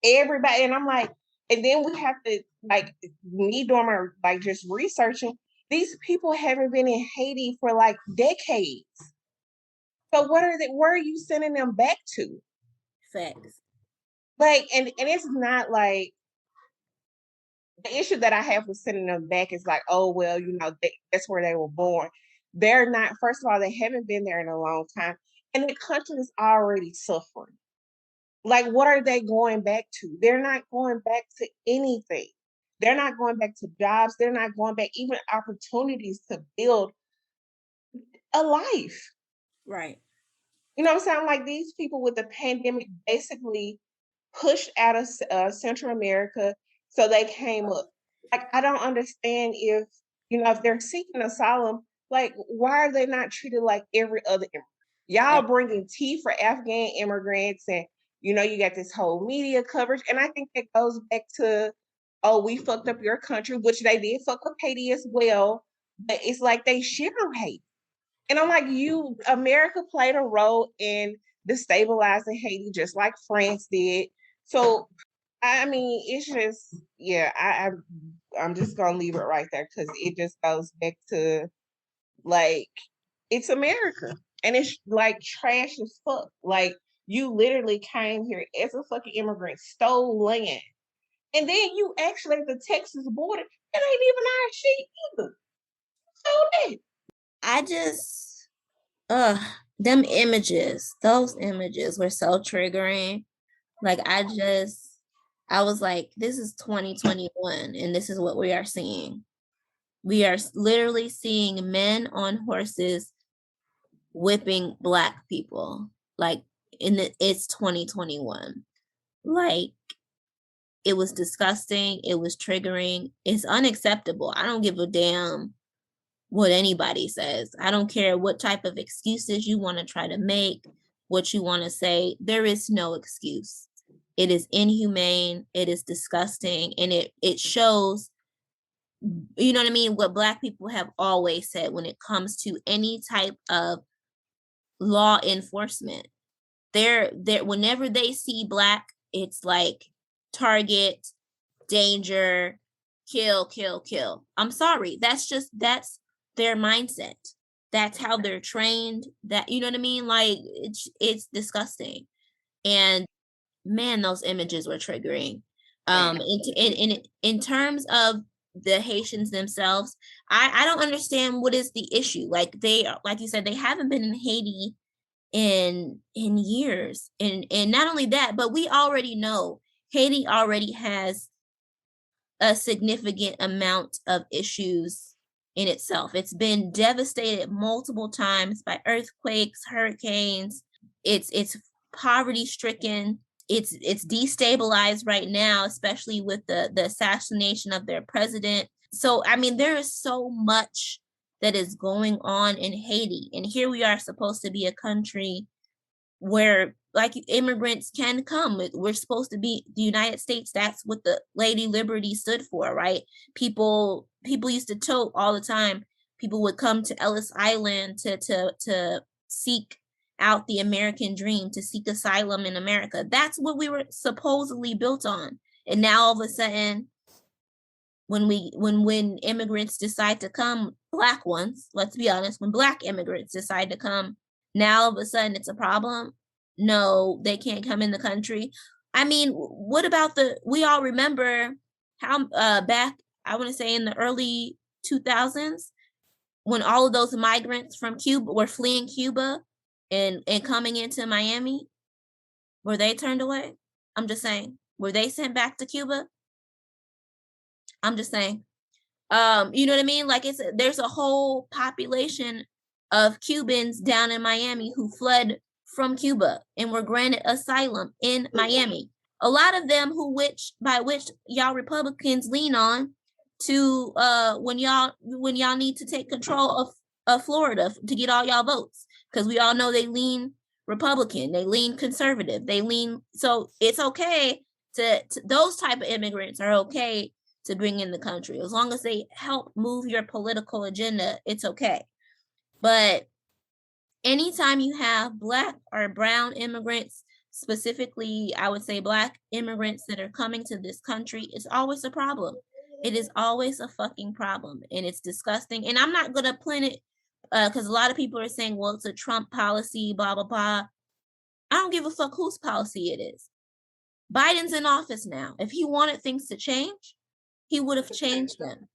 Everybody, and I'm like, and then we have to, like, me doing my, like, just researching, these people haven't been in Haiti for like decades. So where are you sending them back to? Facts. Like, and it's not like, the issue that I have with sending them back is like, oh, well, that's where they were born. They're not, first of all, they haven't been there in a long time. And the country is already suffering. Like, what are they going back to? They're not going back to anything. They're not going back to jobs. They're not going back even opportunities to build a life. Right. You know what I'm saying? Like, these people with the pandemic basically pushed out of Central America, so they came up. Like, I don't understand if they're seeking asylum, like, why are they not treated like every other immigrant? Y'all bringing tea for Afghan immigrants, and you got this whole media coverage, and I think that goes back to, oh, we fucked up your country, which they did fuck up Haiti as well, but it's like they shit on Haiti. And I'm like, America played a role in destabilizing Haiti just like France did. So, I mean, it's just, yeah, I'm just gonna leave it right there because it just goes back to, like, it's America and it's like trash as fuck. Like, you literally came here as a fucking immigrant, stole land, And then you actually at the Texas border, it ain't even our shit either. So that. I just, them images, those images were so triggering. Like, I was like, this is 2021, and this is what we are seeing. We are literally seeing men on horses whipping Black people. Like, it's 2021. Like, it was disgusting. It was triggering. It's unacceptable. I don't give a damn what anybody says. I don't care what type of excuses you want to try to make, what you want to say. There is no excuse. It is inhumane. It is disgusting. And it shows, you know what I mean, what Black people have always said when it comes to any type of law enforcement. They're whenever they see Black, it's like target, danger, kill, kill, kill. I'm sorry. That's their mindset. That's how they're trained. That, you know what I mean? Like, it's disgusting. And man, those images were triggering. In terms of the Haitians themselves, I don't understand what is the issue. Like, they, like you said, they haven't been in Haiti in years. And not only that, but we already know Haiti already has a significant amount of issues in itself. It's been devastated multiple times by earthquakes, hurricanes. It's poverty stricken. It's destabilized right now, especially with the assassination of their president. So I mean, there is so much that is going on in Haiti, and here we are supposed to be a country where, like, immigrants can come. We're supposed to be the United States. That's what the Lady Liberty stood for, right? People used to tote all the time. People would come to Ellis Island to seek out the American dream, to seek asylum in America. That's what we were supposedly built on. And now all of a sudden, when immigrants decide to come, Black ones, let's be honest, when Black immigrants decide to come, now all of a sudden it's a problem. No, they can't come in the country. I mean, what about we all remember how back, I want to say in the early 2000s, when all of those migrants from Cuba were fleeing Cuba and coming into Miami, were they turned away? I'm just saying, were they sent back to Cuba? I'm just saying. You know what I mean? Like, there's a whole population of Cubans down in Miami who fled from Cuba and were granted asylum in Miami. A lot of them which y'all Republicans lean on to when y'all need to take control of Florida to get all y'all votes, because we all know they lean Republican, they lean conservative, so it's okay to those type of immigrants are okay to bring in the country as long as they help move your political agenda. It's okay. But anytime you have Black or brown immigrants, specifically I would say Black immigrants that are coming to this country, it's always a problem. It is always a fucking problem, and it's disgusting. And I'm not gonna pin it because a lot of people are saying, well, it's a Trump policy, blah blah blah. I don't give a fuck whose policy it is. Biden's in office now. If he wanted things to change, he would have changed them.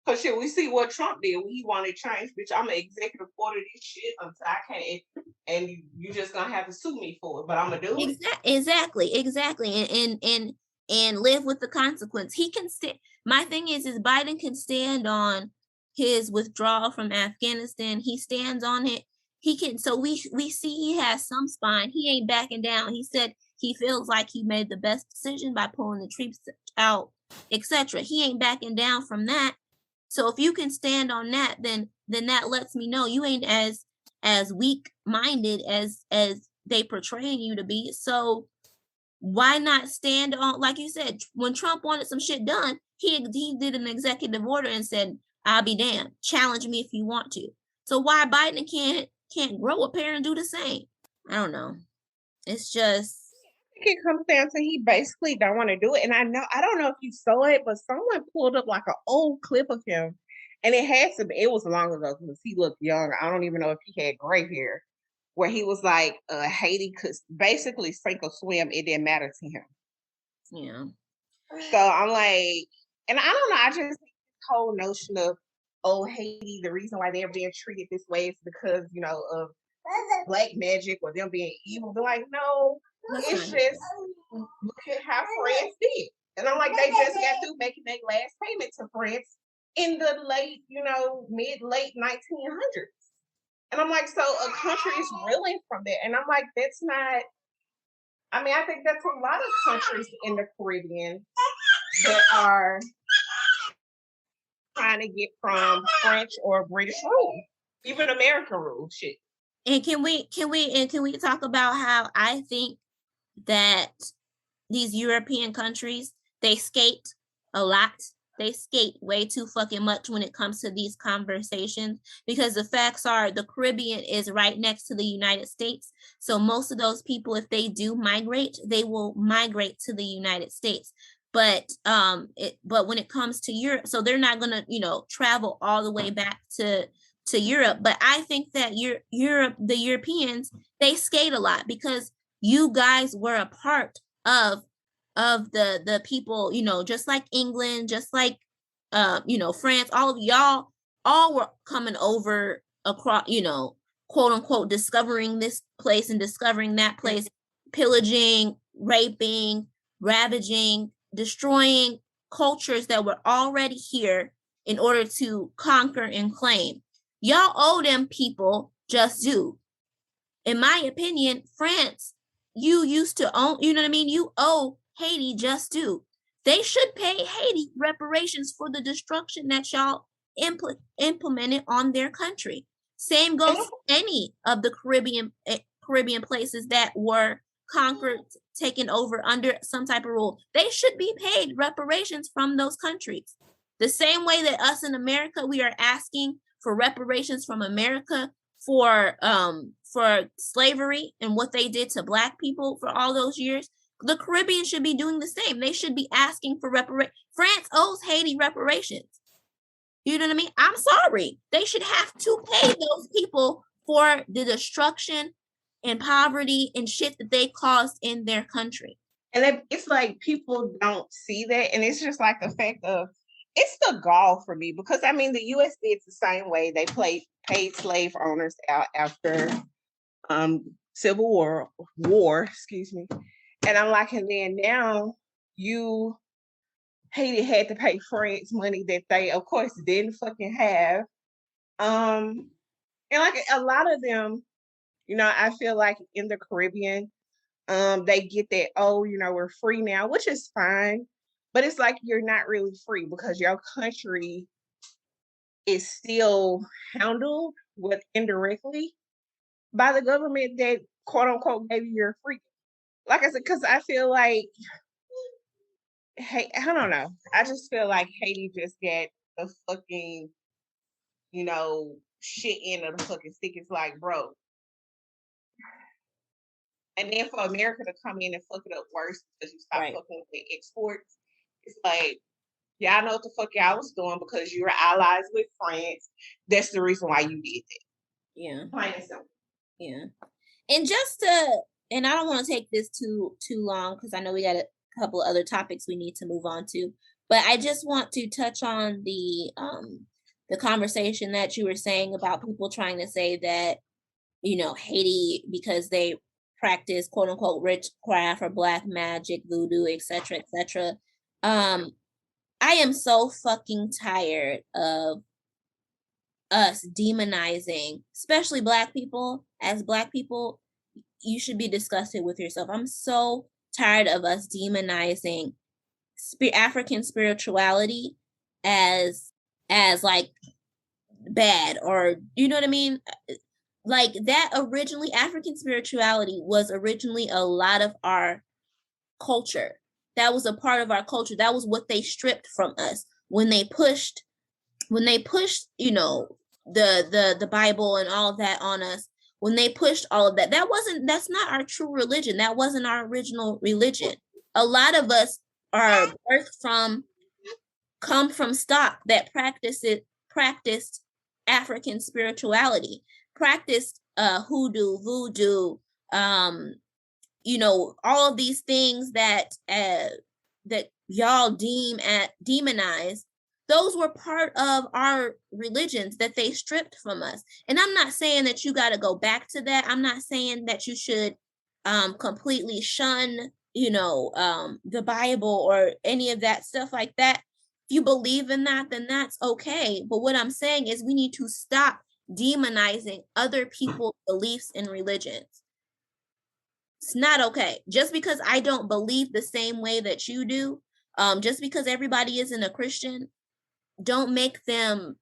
Cause shit, we see what Trump did when he wanted change. Bitch, I'm an executive order this shit until I can't, and you just gonna have to sue me for it. But I'm gonna do it. Exactly, and live with the consequence. He can stand. My thing is Biden can stand on his withdrawal from Afghanistan. He stands on it. He can. So we see he has some spine. He ain't backing down. He said he feels like he made the best decision by pulling the troops out, etc. He ain't backing down from that. So if you can stand on that, then that lets me know you ain't as weak-minded as they portraying you to be. So why not stand on, like you said, when Trump wanted some shit done, he did an executive order and said, I'll be damned. Challenge me if you want to. So why Biden can't grow a pair and do the same? I don't know. It's just, it comes down to he basically don't want to do it. And I don't know if you saw it, but someone pulled up like an old clip of him, and it was long ago because he looked young. I don't even know if he had gray hair, where he was like, Haiti could basically sink or swim. It didn't matter to him. yeah. So I'm like, and I don't know, I just think this whole notion of, oh, Haiti, the reason why they're being treated this way is because, you know, of black magic or them being evil. They're like, no, it's just look at how France did. And I'm like, they just got through making their last payment to France in the late, you know, late 1900s. And I'm like, so a country is reeling from that. And I'm like, that's not, I mean, I think that's a lot of countries in the Caribbean that are trying to get from French or British rule, even American rule. Shit. And can we talk about how I think that these European countries, they skate a lot. They skate way too fucking much when it comes to these conversations, because the facts are the Caribbean is right next to the United States. So most of those people, if they do migrate, they will migrate to the United States. But when it comes to Europe, so they're not gonna, you know, travel all the way back to Europe. But I think that Europe, the Europeans, they skate a lot because you guys were a part of the people, you know, just like England, just like you know, France, all of y'all all were coming over across, you know, quote unquote, discovering this place and discovering that place, pillaging, raping, ravaging, destroying cultures that were already here in order to conquer and claim. Y'all owe them people just due. In my opinion, France, you used to own, you know what I mean? You owe Haiti just due. They should pay Haiti reparations for the destruction that y'all implemented on their country. Same goes to any of the Caribbean places that were conquered, taken over under some type of rule. They should be paid reparations from those countries. The same way that us in America, we are asking for reparations from America for slavery and what they did to Black people for all those years. The Caribbean should be doing the same. They should be asking for reparations. France owes Haiti reparations. You know what I mean? I'm sorry. They should have to pay those people for the destruction and poverty and shit that they caused in their country. And it's like people don't see that. And it's just like the fact of, it's the gall for me, because I mean, the US did the same way. They paid slave owners out after Civil War, excuse me. And I'm like, and then now Haiti had to pay France money that they, of course, didn't fucking have. And like a lot of them, you know, I feel like in the Caribbean, they get that, oh, you know, we're free now, which is fine. But it's like you're not really free because your country is still handled with indirectly by the government that quote unquote gave you your freedom. Like I said, because I feel like, hey, I don't know. I just feel like Haiti just got the fucking, you know, shit end of the fucking stick. It's like, bro. And then for America to come in and fuck it up worse because you stop fucking with the exports, it's like, y'all know what the fuck y'all was doing because you were allies with France. That's the reason why you did that. Yeah. Plain and simple. Yeah. And and I don't want to take this too long because I know we got a couple of other topics we need to move on to, but I just want to touch on the conversation that you were saying about people trying to say that, you know, Haiti, because they practice quote unquote witchcraft or black magic, voodoo, etc., etc. I am so fucking tired of us demonizing, especially Black people. As Black people, you should be disgusted with yourself. I'm so tired of us demonizing African spirituality as like bad, or you know what I mean? Like that originally, African spirituality was originally a lot of our culture. That was a part of our culture. That was what they stripped from us when they pushed, you know, the Bible and all of that on us. When they pushed all of that, that's not our true religion. That wasn't our original religion. A lot of us are come from stock that practiced African spirituality, practiced hoodoo, voodoo, you know, all of these things that y'all demonize, those were part of our religions that they stripped from us. And I'm not saying that you got to go back to that. I'm not saying that you should completely shun, the Bible or any of that stuff like that. If you believe in that, then that's okay. But what I'm saying is we need to stop demonizing other people's beliefs and religions. It's not okay. Just because I don't believe the same way that you do, just because everybody isn't a Christian, don't make them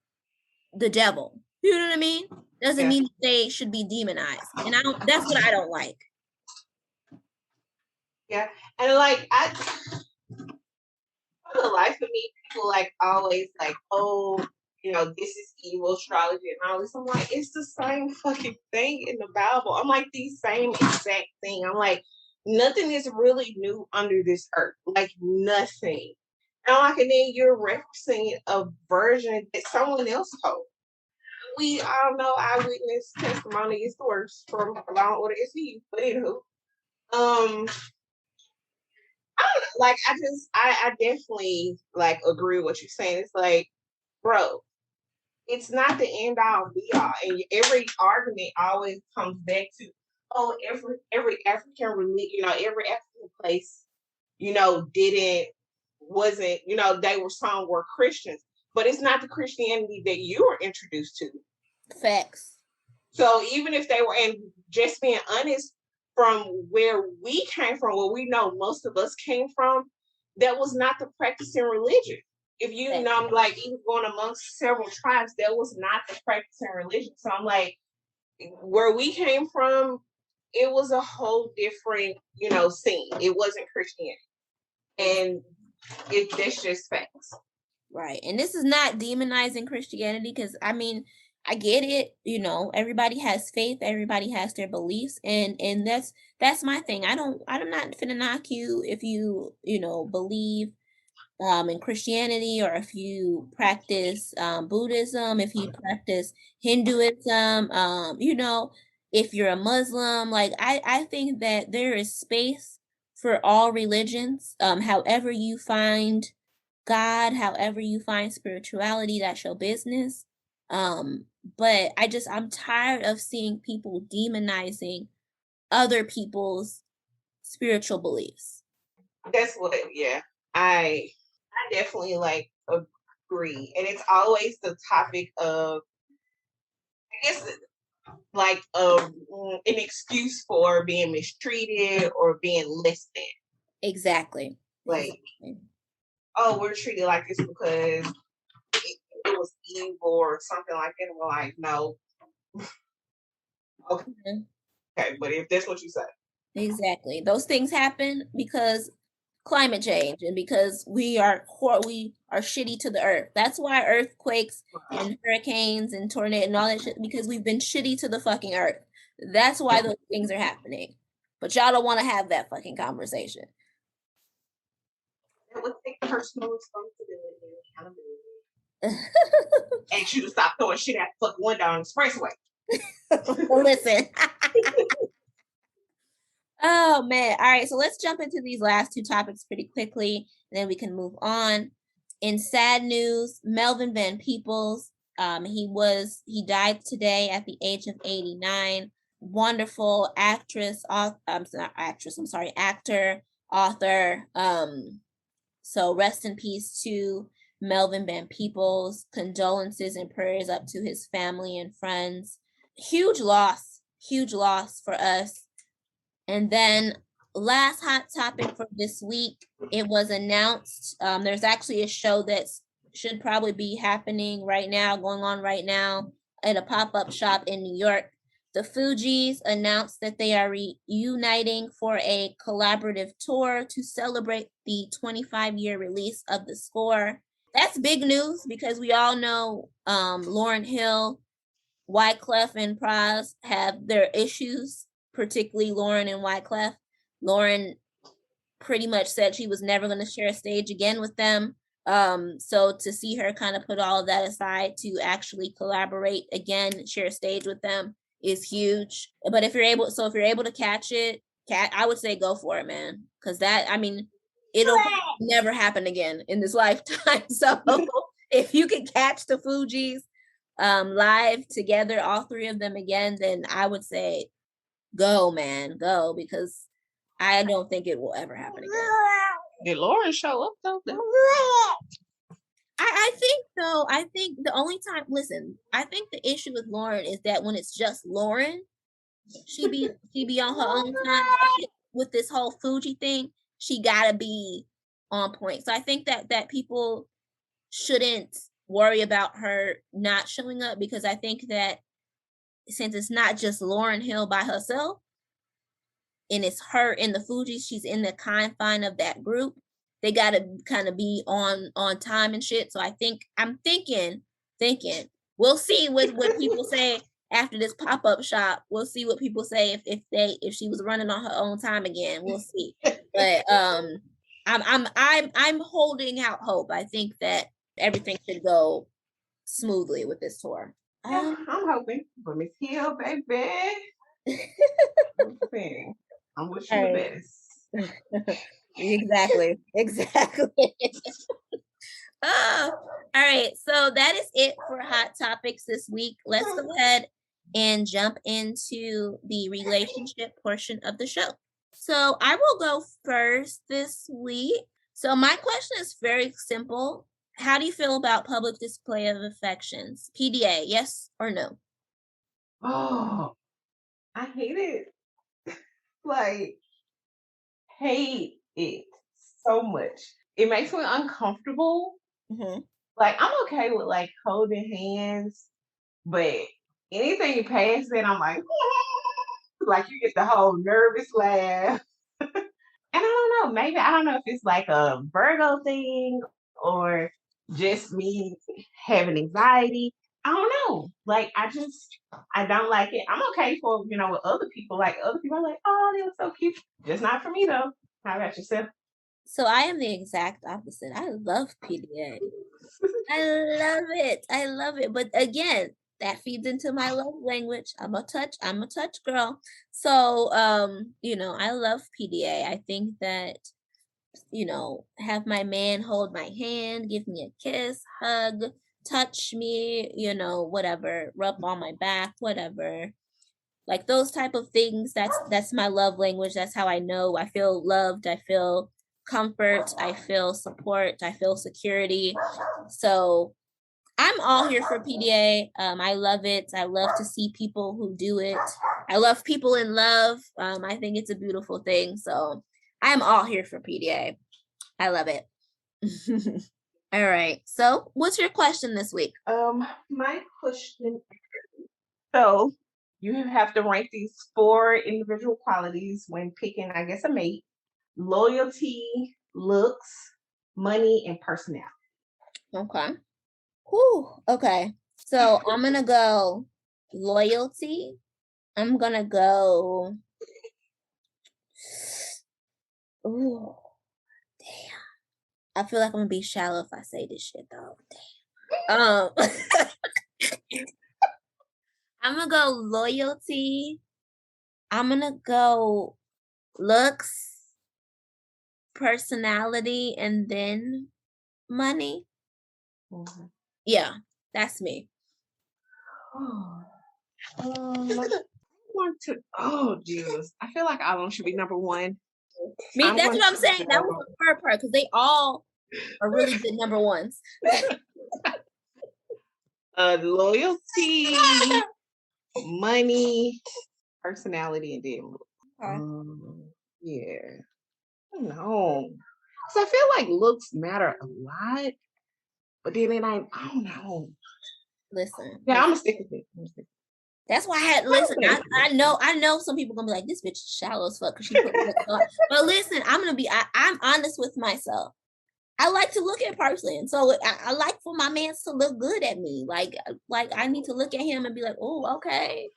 the devil. You know what I mean? Doesn't mean they should be demonized. And that's what I don't like. Yeah. And like for the life of me, people like always like, oh, this is evil astrology and all this. I'm like, it's the same fucking thing in the Bible. I'm like, the same exact thing. I'm like, nothing is really new under this earth. Like nothing. And then you're referencing a version that someone else told. We all know eyewitness testimony is the worst from Law and Order SVU. But anywho, I don't know. Like I definitely like agree with what you're saying. It's like, bro, it's not the end all be all. And every argument always comes back to, oh, every African religion, every African place, wasn't, they were some were Christians, but it's not the Christianity that you were introduced to. Facts. So even if they were, and just being honest, from where we came from, where we know most of us came from, that was not the practicing religion. If you know, like even going amongst several tribes, that was not the practicing religion. So I'm like, where we came from, it was a whole different, scene. It wasn't Christianity. And that's just facts. Right. And this is not demonizing Christianity, because I mean, I get it, everybody has faith, everybody has their beliefs, and that's my thing. I'm not finna knock you if you, believe in Christianity, or if you practice Buddhism, if you practice Hinduism, if you're a Muslim. Like I think that there is space for all religions. However you find God, however you find spirituality, that's your business. But I'm tired of seeing people demonizing other people's spiritual beliefs. That's what, yeah. I definitely like agree. And it's always the topic of, I guess, like an excuse for being mistreated or being less than. Exactly. Like, oh, we're treated like this because it was evil or something like that. And we're like, no. Okay. Mm-hmm. Okay, but if that's what you say. Exactly. Those things happen because climate change and because we are shitty to the earth. That's why earthquakes and hurricanes and tornadoes and all that shit, because we've been shitty to the fucking earth. That's why those things are happening. But y'all don't want to have that fucking conversation. It would take personal responsibility and accountability. And you to stop throwing shit at the fucking window on the expressway. Listen. Oh man. All right, so let's jump into these last two topics pretty quickly, and then we can move on. In sad news, Melvin Van Peebles, he died today at the age of 89. Wonderful actor, author. So rest in peace to Melvin Van Peebles. Condolences and prayers up to his family and friends. Huge loss for us. And then last hot topic for this week, it was announced, there's actually a show that should probably be happening right now, going on right now at a pop-up shop in New York. The Fugees announced that they are reuniting for a collaborative tour to celebrate the 25-year release of the score. That's big news because we all know Lauryn Hill, Wyclef, and Pras have their issues, particularly Lauryn and Wyclef. Lauryn pretty much said she was never going to share a stage again with them. So to see her kind of put all of that aside to actually collaborate again, share a stage with them is huge. But if you're able to catch it, I would say go for it, man. Because that, I mean, it'll never happen again in this lifetime. So if you could catch the Fugees live together, all three of them again, then I would say go, man, go, because I don't think it will ever happen again. Did Lauren show up though? I think so. I think the only time, listen, I think the issue with Lauren is that when it's just Lauren, she be on her own time with this whole Fuji thing. She gotta be on point. So I think that people shouldn't worry about her not showing up, because I think that since it's not just Lauren Hill by herself, and it's her and the Fugees, she's in the confine of that group. They gotta kind of be on time and shit. So I'm thinking, we'll see what people say after this pop-up shop. We'll see what people say if she was running on her own time again. We'll see. But I'm holding out hope. I think that everything should go smoothly with this tour. Yeah, I'm hoping for Miss Hill, baby. I'm wishing the best. Exactly. Oh, all right. So that is it for Hot Topics this week. Let's go ahead and jump into the relationship portion of the show. So I will go first this week. So my question is very simple. How do you feel about public display of affections? PDA, yes or no? Oh, I hate it. Like, hate it so much. It makes me uncomfortable. Mm-hmm. Like, I'm okay with like holding hands, but anything past that, I'm like you get the whole nervous laugh. And I don't know, maybe I don't know if it's like a Virgo thing or just me having anxiety. I don't know. Like I don't like it. I'm okay for, with other people. Like other people are like, oh, they look so cute. Just not for me though. How about yourself? So I am the exact opposite. I love PDA. I love it. But again, that feeds into my love language. I'm a touch girl. So I love PDA. I think that, have my man hold my hand, give me a kiss, hug, touch me, whatever, rub on my back, whatever. Like those type of things, that's my love language. That's how I know I feel loved. I feel comfort. I feel support. I feel security. So I'm all here for PDA. I love it. I love to see people who do it. I love people in love. I think it's a beautiful thing. So I'm all here for PDA. I love it. All right. So what's your question this week? My question. So you have to rank these 4 individual qualities when picking, I guess, a mate: loyalty, looks, money, and personality. Okay. Whew. Okay. So I'm gonna go loyalty. I'm gonna go. Ooh, damn. I feel like I'm gonna be shallow if I say this shit though. Damn. I'm gonna go loyalty. I'm gonna go looks, personality, and then money. Mm-hmm. Yeah, that's me. I want to. Oh, Jesus! I feel like Alon should be number 1. Me, that's what I'm saying. That was the third part because they all are really good number ones. Loyalty, money, personality, and then yeah. I don't know. Because I feel like looks matter a lot, but then it ain't. I don't know. Listen. Yeah, I'm gonna stick with it. That's why I had listen. I know some people gonna be like, this bitch is shallow as fuck because she put looks on. But listen, I'm honest with myself. I like to look at a person, so I like for my man to look good at me. Like I need to look at him and be like, oh, okay.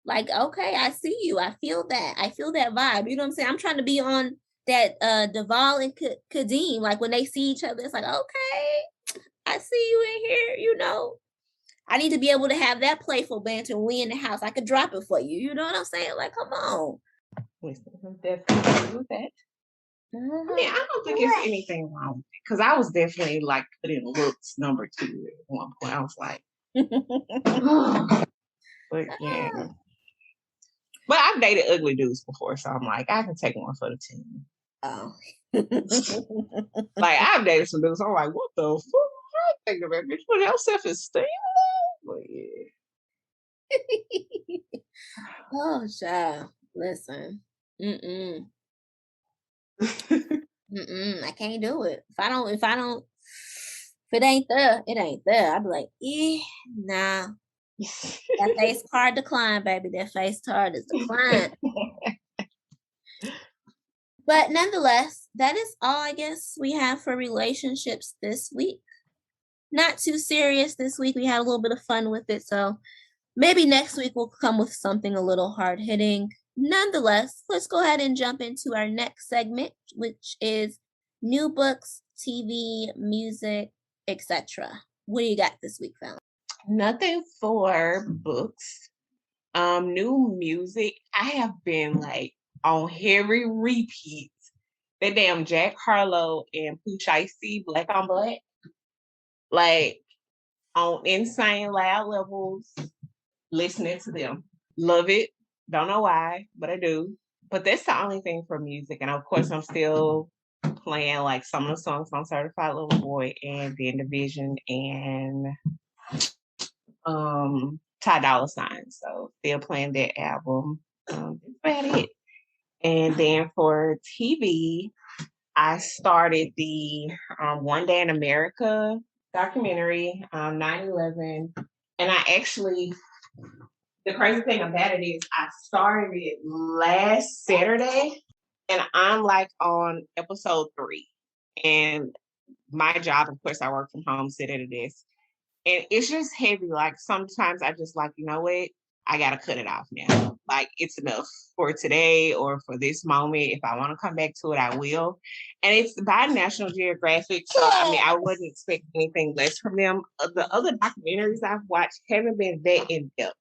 Like, okay, I see you. I feel that. I feel that vibe. You know what I'm saying? I'm trying to be on that Deval and Kadeem. Like when they see each other, it's like, okay, I see you in here, I need to be able to have that playful banter when we in the house. I could drop it for you. You know what I'm saying? Like, come on. Listen, definitely with that. I mean, I don't think it's anything wrong with it because I was definitely like putting looks number 2 at one point. I was like, but yeah. But I've dated ugly dudes before, so I'm like, I can take one for the team. Oh. Like I've dated some dudes, I'm like, what the fuck? I think about bitch, put your self-esteem. But yeah. Oh, child. Listen. I can't do it. If it ain't there, it ain't there. I'd be like, nah. That face card decline, baby. That face card is declined. But nonetheless, that is all I guess we have for relationships this week. Not too serious this week. We had a little bit of fun with it. So maybe next week we'll come with something a little hard hitting. Nonetheless, let's go ahead and jump into our next segment, which is new books, TV, music, etc. What do you got this week, Fallon? Nothing for books. New music. I have been like on heavy repeats. That damn Jack Harlow and Pooh Shiesty, Black on Black. Like on insane loud levels, listening to them. Love it. Don't know why, but I do. But that's the only thing for music. And of course, I'm still playing like some of the songs on Certified Lover Boy and then Division and Ty Dolla $ign. So still playing that album. That's about it. And then for TV, I started the One Day in America documentary, 9/11. And I actually, the crazy thing about it is I started it last Saturday and I'm like on episode 3. And my job, of course, I work from home, sit at a desk. And it's just heavy. Like sometimes I just like, you know what? I gotta cut it off now. Like it's enough for today or for this moment. If I want to come back to it, I will. And it's by National Geographic. So I mean, I wouldn't expect anything less from them. The other documentaries I've watched haven't been that in depth.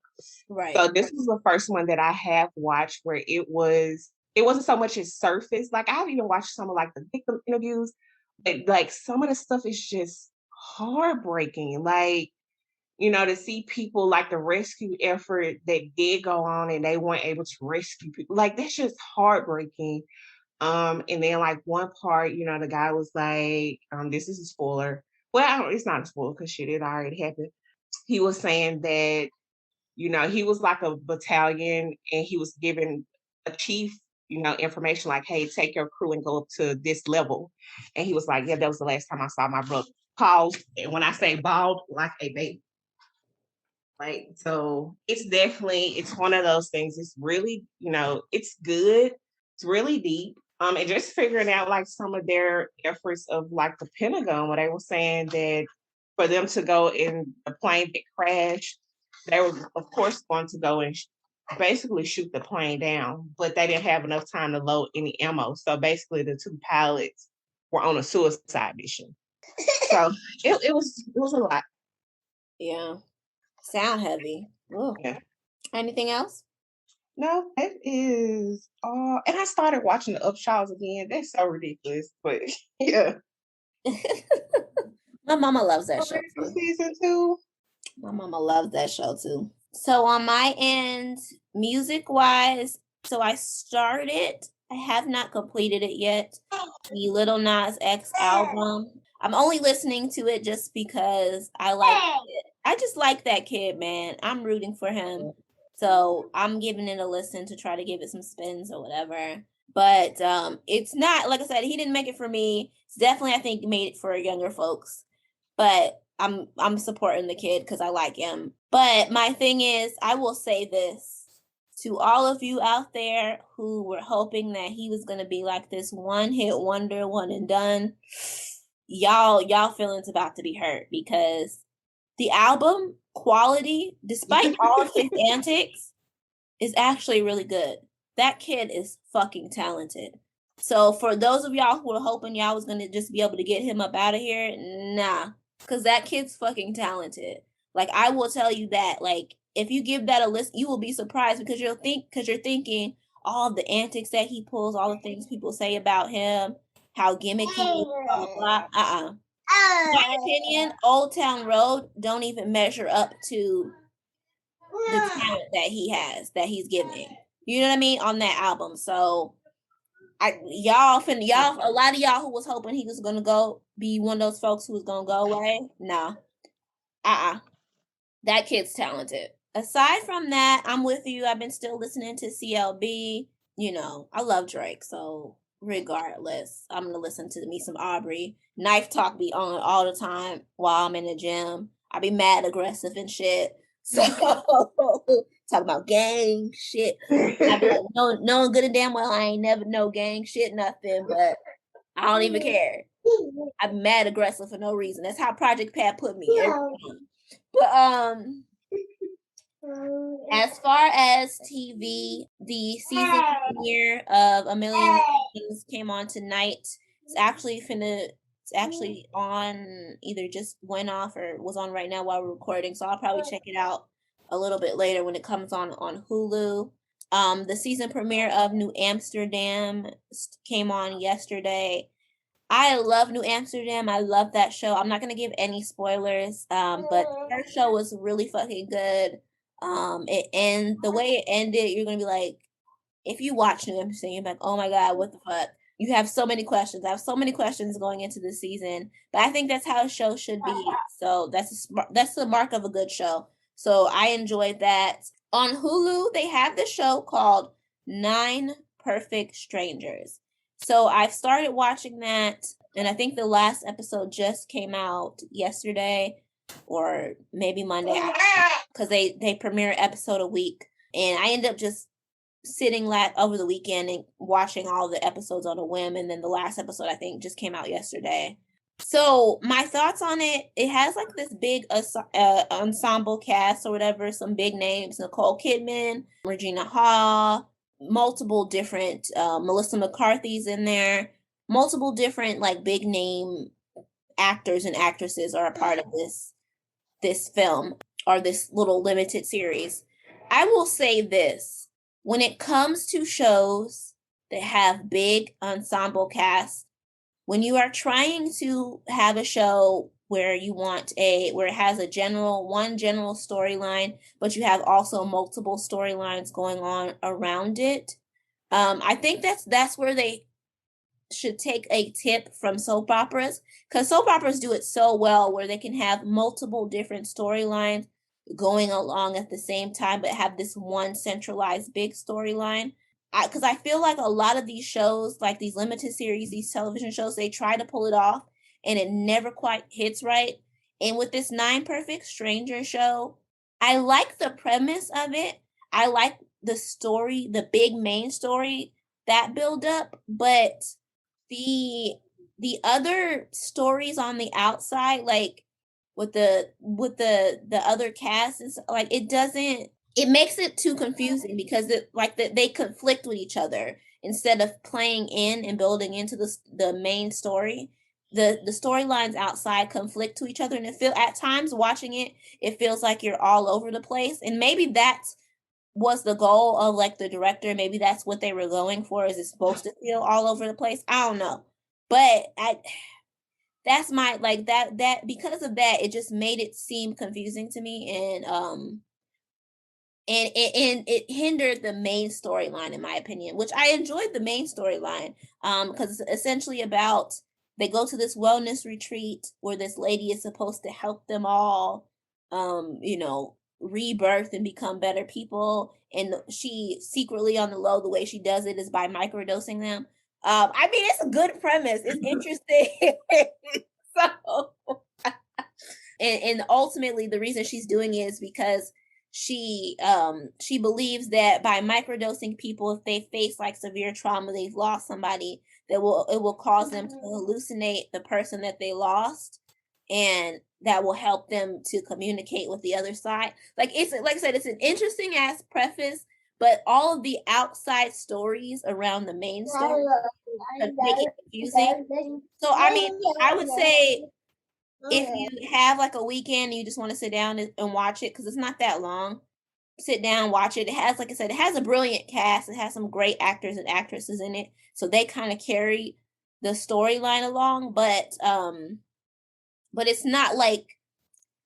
Right. So this was the first one that I have watched where it wasn't so much as surface. Like I've even watched some of like the victim interviews, but like some of the stuff is just heartbreaking. Like, you know, to see people like the rescue effort that did go on and they weren't able to rescue people. Like that's just heartbreaking. And then like one part, you know, the guy was like, this is a spoiler. Well, it's not a spoiler because shit, it already happened. He was saying that, you know, he was like a battalion and he was given a chief, you know, information like, hey, take your crew and go up to this level. And he was like, yeah, that was the last time I saw my brother. Paused. And when I say bald, like a baby. Like, so it's one of those things. It's really, you know, it's good. It's really deep. And just figuring out like some of their efforts of like the Pentagon, where they were saying that for them to go in the plane that crashed, they were of course going to go and basically shoot the plane down, but they didn't have enough time to load any ammo. So basically the 2 pilots were on a suicide mission. So it was a lot. Yeah. Sound heavy. Ooh. Yeah. Anything else? No, that is all. And I started watching the Upshaws again. That's so ridiculous, but yeah. My mama loves that show too. Season 2. My mama loves that show too. So on my end, music wise, so I started. I have not completed it yet. The Little Nas X album. I'm only listening to it just because I like it. I just like that kid, man. I'm rooting for him. So I'm giving it a listen to try to give it some spins or whatever. But it's not, like I said, he didn't make it for me. It's definitely, I think, made it for younger folks. But I'm supporting the kid because I like him. But my thing is, I will say this to all of you out there who were hoping that he was going to be like this one-hit wonder, one and done. Y'all feelings about to be hurt because the album quality, despite all of his antics, is actually really good. That kid is fucking talented. So for those of y'all who were hoping y'all was going to just be able to get him up out of here, nah. Because that kid's fucking talented. Like, I will tell you that. Like, if you give that a listen, you will be surprised because you're thinking, all the antics that he pulls, all the things people say about him, how gimmicky, blah, blah, blah. In my opinion, Old Town Road don't even measure up to the talent that he has, that he's giving. You know what I mean? On that album. So y'all, a lot of y'all who was hoping he was gonna go be one of those folks who was gonna go away. No. That kid's talented. Aside from that, I'm with you. I've been still listening to CLB. You know, I love Drake, so regardless, I'm gonna listen to me some Aubrey. Knife Talk be on all the time while I'm in the gym. I be mad aggressive and shit. So talk about gang shit. I be like, knowing good and damn well I ain't never know gang shit, nothing, but I don't even care. I'm mad aggressive for no reason. That's how Project Pat put me. But as far as TV, the season premiere of A Million Things came on tonight. It's actually on, either just went off or was on right now while we're recording. So I'll probably check it out a little bit later when it comes on Hulu. The season premiere of New Amsterdam came on yesterday. I love New Amsterdam. I love that show. I'm not gonna give any spoilers, but her show was really fucking good. The way it ended, you're gonna be like, if you watch New Amsterdam, you're like, oh my god, what the fuck? You have so many questions. I have so many questions going into this season, but I think that's how a show should be. So that's the mark of a good show. So I enjoyed that. On Hulu, they have the show called 9 Perfect Strangers. So I've started watching that, and I think the last episode just came out yesterday or maybe Monday, because they premiere an episode a week, and I end up just sitting over the weekend and watching all the episodes on a whim, and then the last episode I think just came out yesterday. So my thoughts on it, it has like this big ensemble cast or whatever, some big names: Nicole Kidman, Regina Hall, multiple different Melissa McCarthy's in there, multiple different like big name actors and actresses are a part of this film or this little limited series. I will say this: when it comes to shows that have big ensemble casts, when you are trying to have a show where it has one general storyline, but you have also multiple storylines going on around it, I think that's where they should take a tip from soap operas, because soap operas do it so well where they can have multiple different storylines going along at the same time, but have this one centralized big storyline. Because I feel like a lot of these shows, like these limited series, these television shows, they try to pull it off and it never quite hits right. And with this 9 Perfect Stranger show, I like the premise of it. I like the story, the big main story, that build up, but the other stories on the outside, like with the other cast, is like it makes it too confusing, because they conflict with each other instead of playing in and building into the main story. The storylines outside conflict to each other, and at times watching it feels like you're all over the place. And maybe that was the goal of like the director. Maybe that's what they were going for. Is it supposed to feel all over the place? I don't know, but that's my like that because of that, it just made it seem confusing to me, and it hindered the main storyline, in my opinion, which I enjoyed the main storyline, because it's essentially about, they go to this wellness retreat where this lady is supposed to help them all, rebirth and become better people. And she secretly, on the low, the way she does it is by microdosing them. I mean, it's a good premise. It's interesting. So, and ultimately, the reason she's doing it is because she believes that by microdosing people, if they face like severe trauma, they've lost somebody, it will cause them to hallucinate the person that they lost, and that will help them to communicate with the other side. Like I said, it's an interesting ass preface, but all of the outside stories around the main story make it confusing. So I mean, I would say, if you have like a weekend and you just want to sit down and watch it, because it's not that long, sit down, watch it. It has, like I said, it has a brilliant cast. It has some great actors and actresses in it, so they kind of carry the storyline along. But it's not like,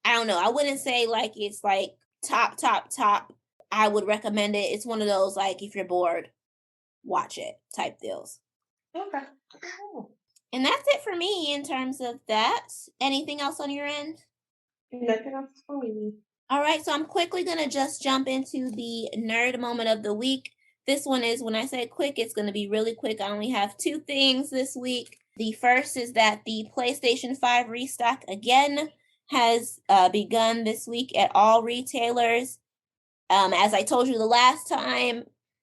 I don't know. I wouldn't say like it's like top. I would recommend it. It's one of those like if you're bored, watch it type deals. Okay. Cool. And that's it for me in terms of that. Anything else on your end? Nothing else for me. All right, so I'm quickly going to just jump into the nerd moment of the week. This one is, when I say quick, it's going to be really quick. I only have 2 things this week. The first is that the PlayStation 5 restock again has begun this week at all retailers. As I told you the last time,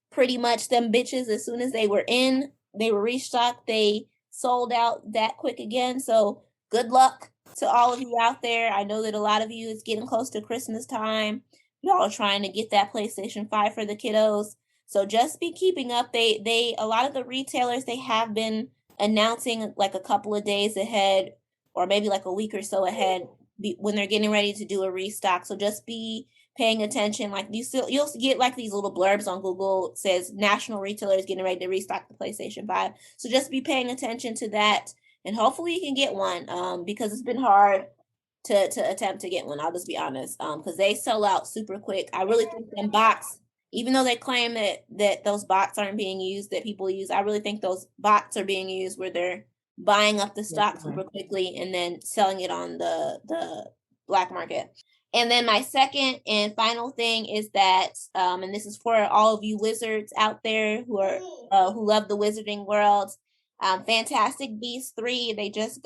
pretty much them bitches, as soon as they were restocked, they sold out that quick again. So good luck to all of you out there. I know that a lot of you, it's getting close to Christmas time. Y'all are trying to get that PlayStation 5 for the kiddos. So just be keeping up. A lot of the retailers, they have been announcing like a couple of days ahead, or maybe like a week or so ahead, when they're getting ready to do a restock. So just be paying attention. Like you'll get like these little blurbs on Google. It says national retailers getting ready to restock the PlayStation 5. So just be paying attention to that, and hopefully you can get one, because it's been hard to attempt to get one. I'll just be honest, because they sell out super quick. I really think them bots, even though they claim that those bots aren't being used, that people use, I really think those bots are being used where they're buying up the stock super quickly and then selling it on the black market. And then my second and final thing is that, and this is for all of you wizards out there who love the wizarding world, Fantastic Beasts 3, they just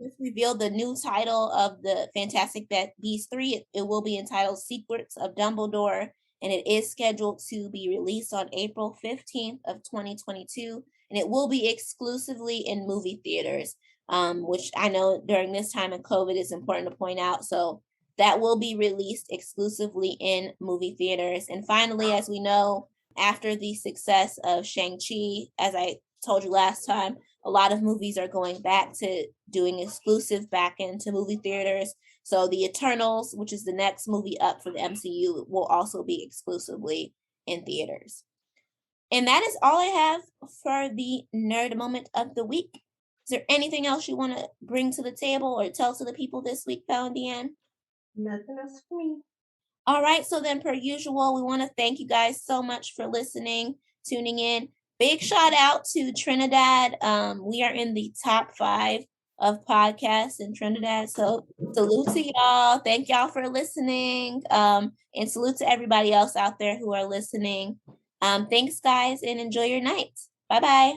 just revealed the new title of the Fantastic Beasts 3. It will be entitled Secrets of Dumbledore, and it is scheduled to be released on April 15th of 2022, and it will be exclusively in movie theaters, which I know during this time of COVID is important to point out. So that will be released exclusively in movie theaters. And finally, as we know, after the success of Shang-Chi, as I told you last time, a lot of movies are going back to doing exclusive back into movie theaters. So the Eternals, which is the next movie up for the MCU, will also be exclusively in theaters. And that is all I have for the nerd moment of the week. Is there anything else you want to bring to the table or tell to the people this week, Falan DeAnn? Nothing else for me. All right, so then per usual, we want to thank you guys so much for listening, tuning in. Big shout out to Trinidad. We are in the top 5 of podcasts in Trinidad. So salute to y'all. Thank y'all for listening. And salute to everybody else out there who are listening. Thanks, guys, and enjoy your night. Bye-bye.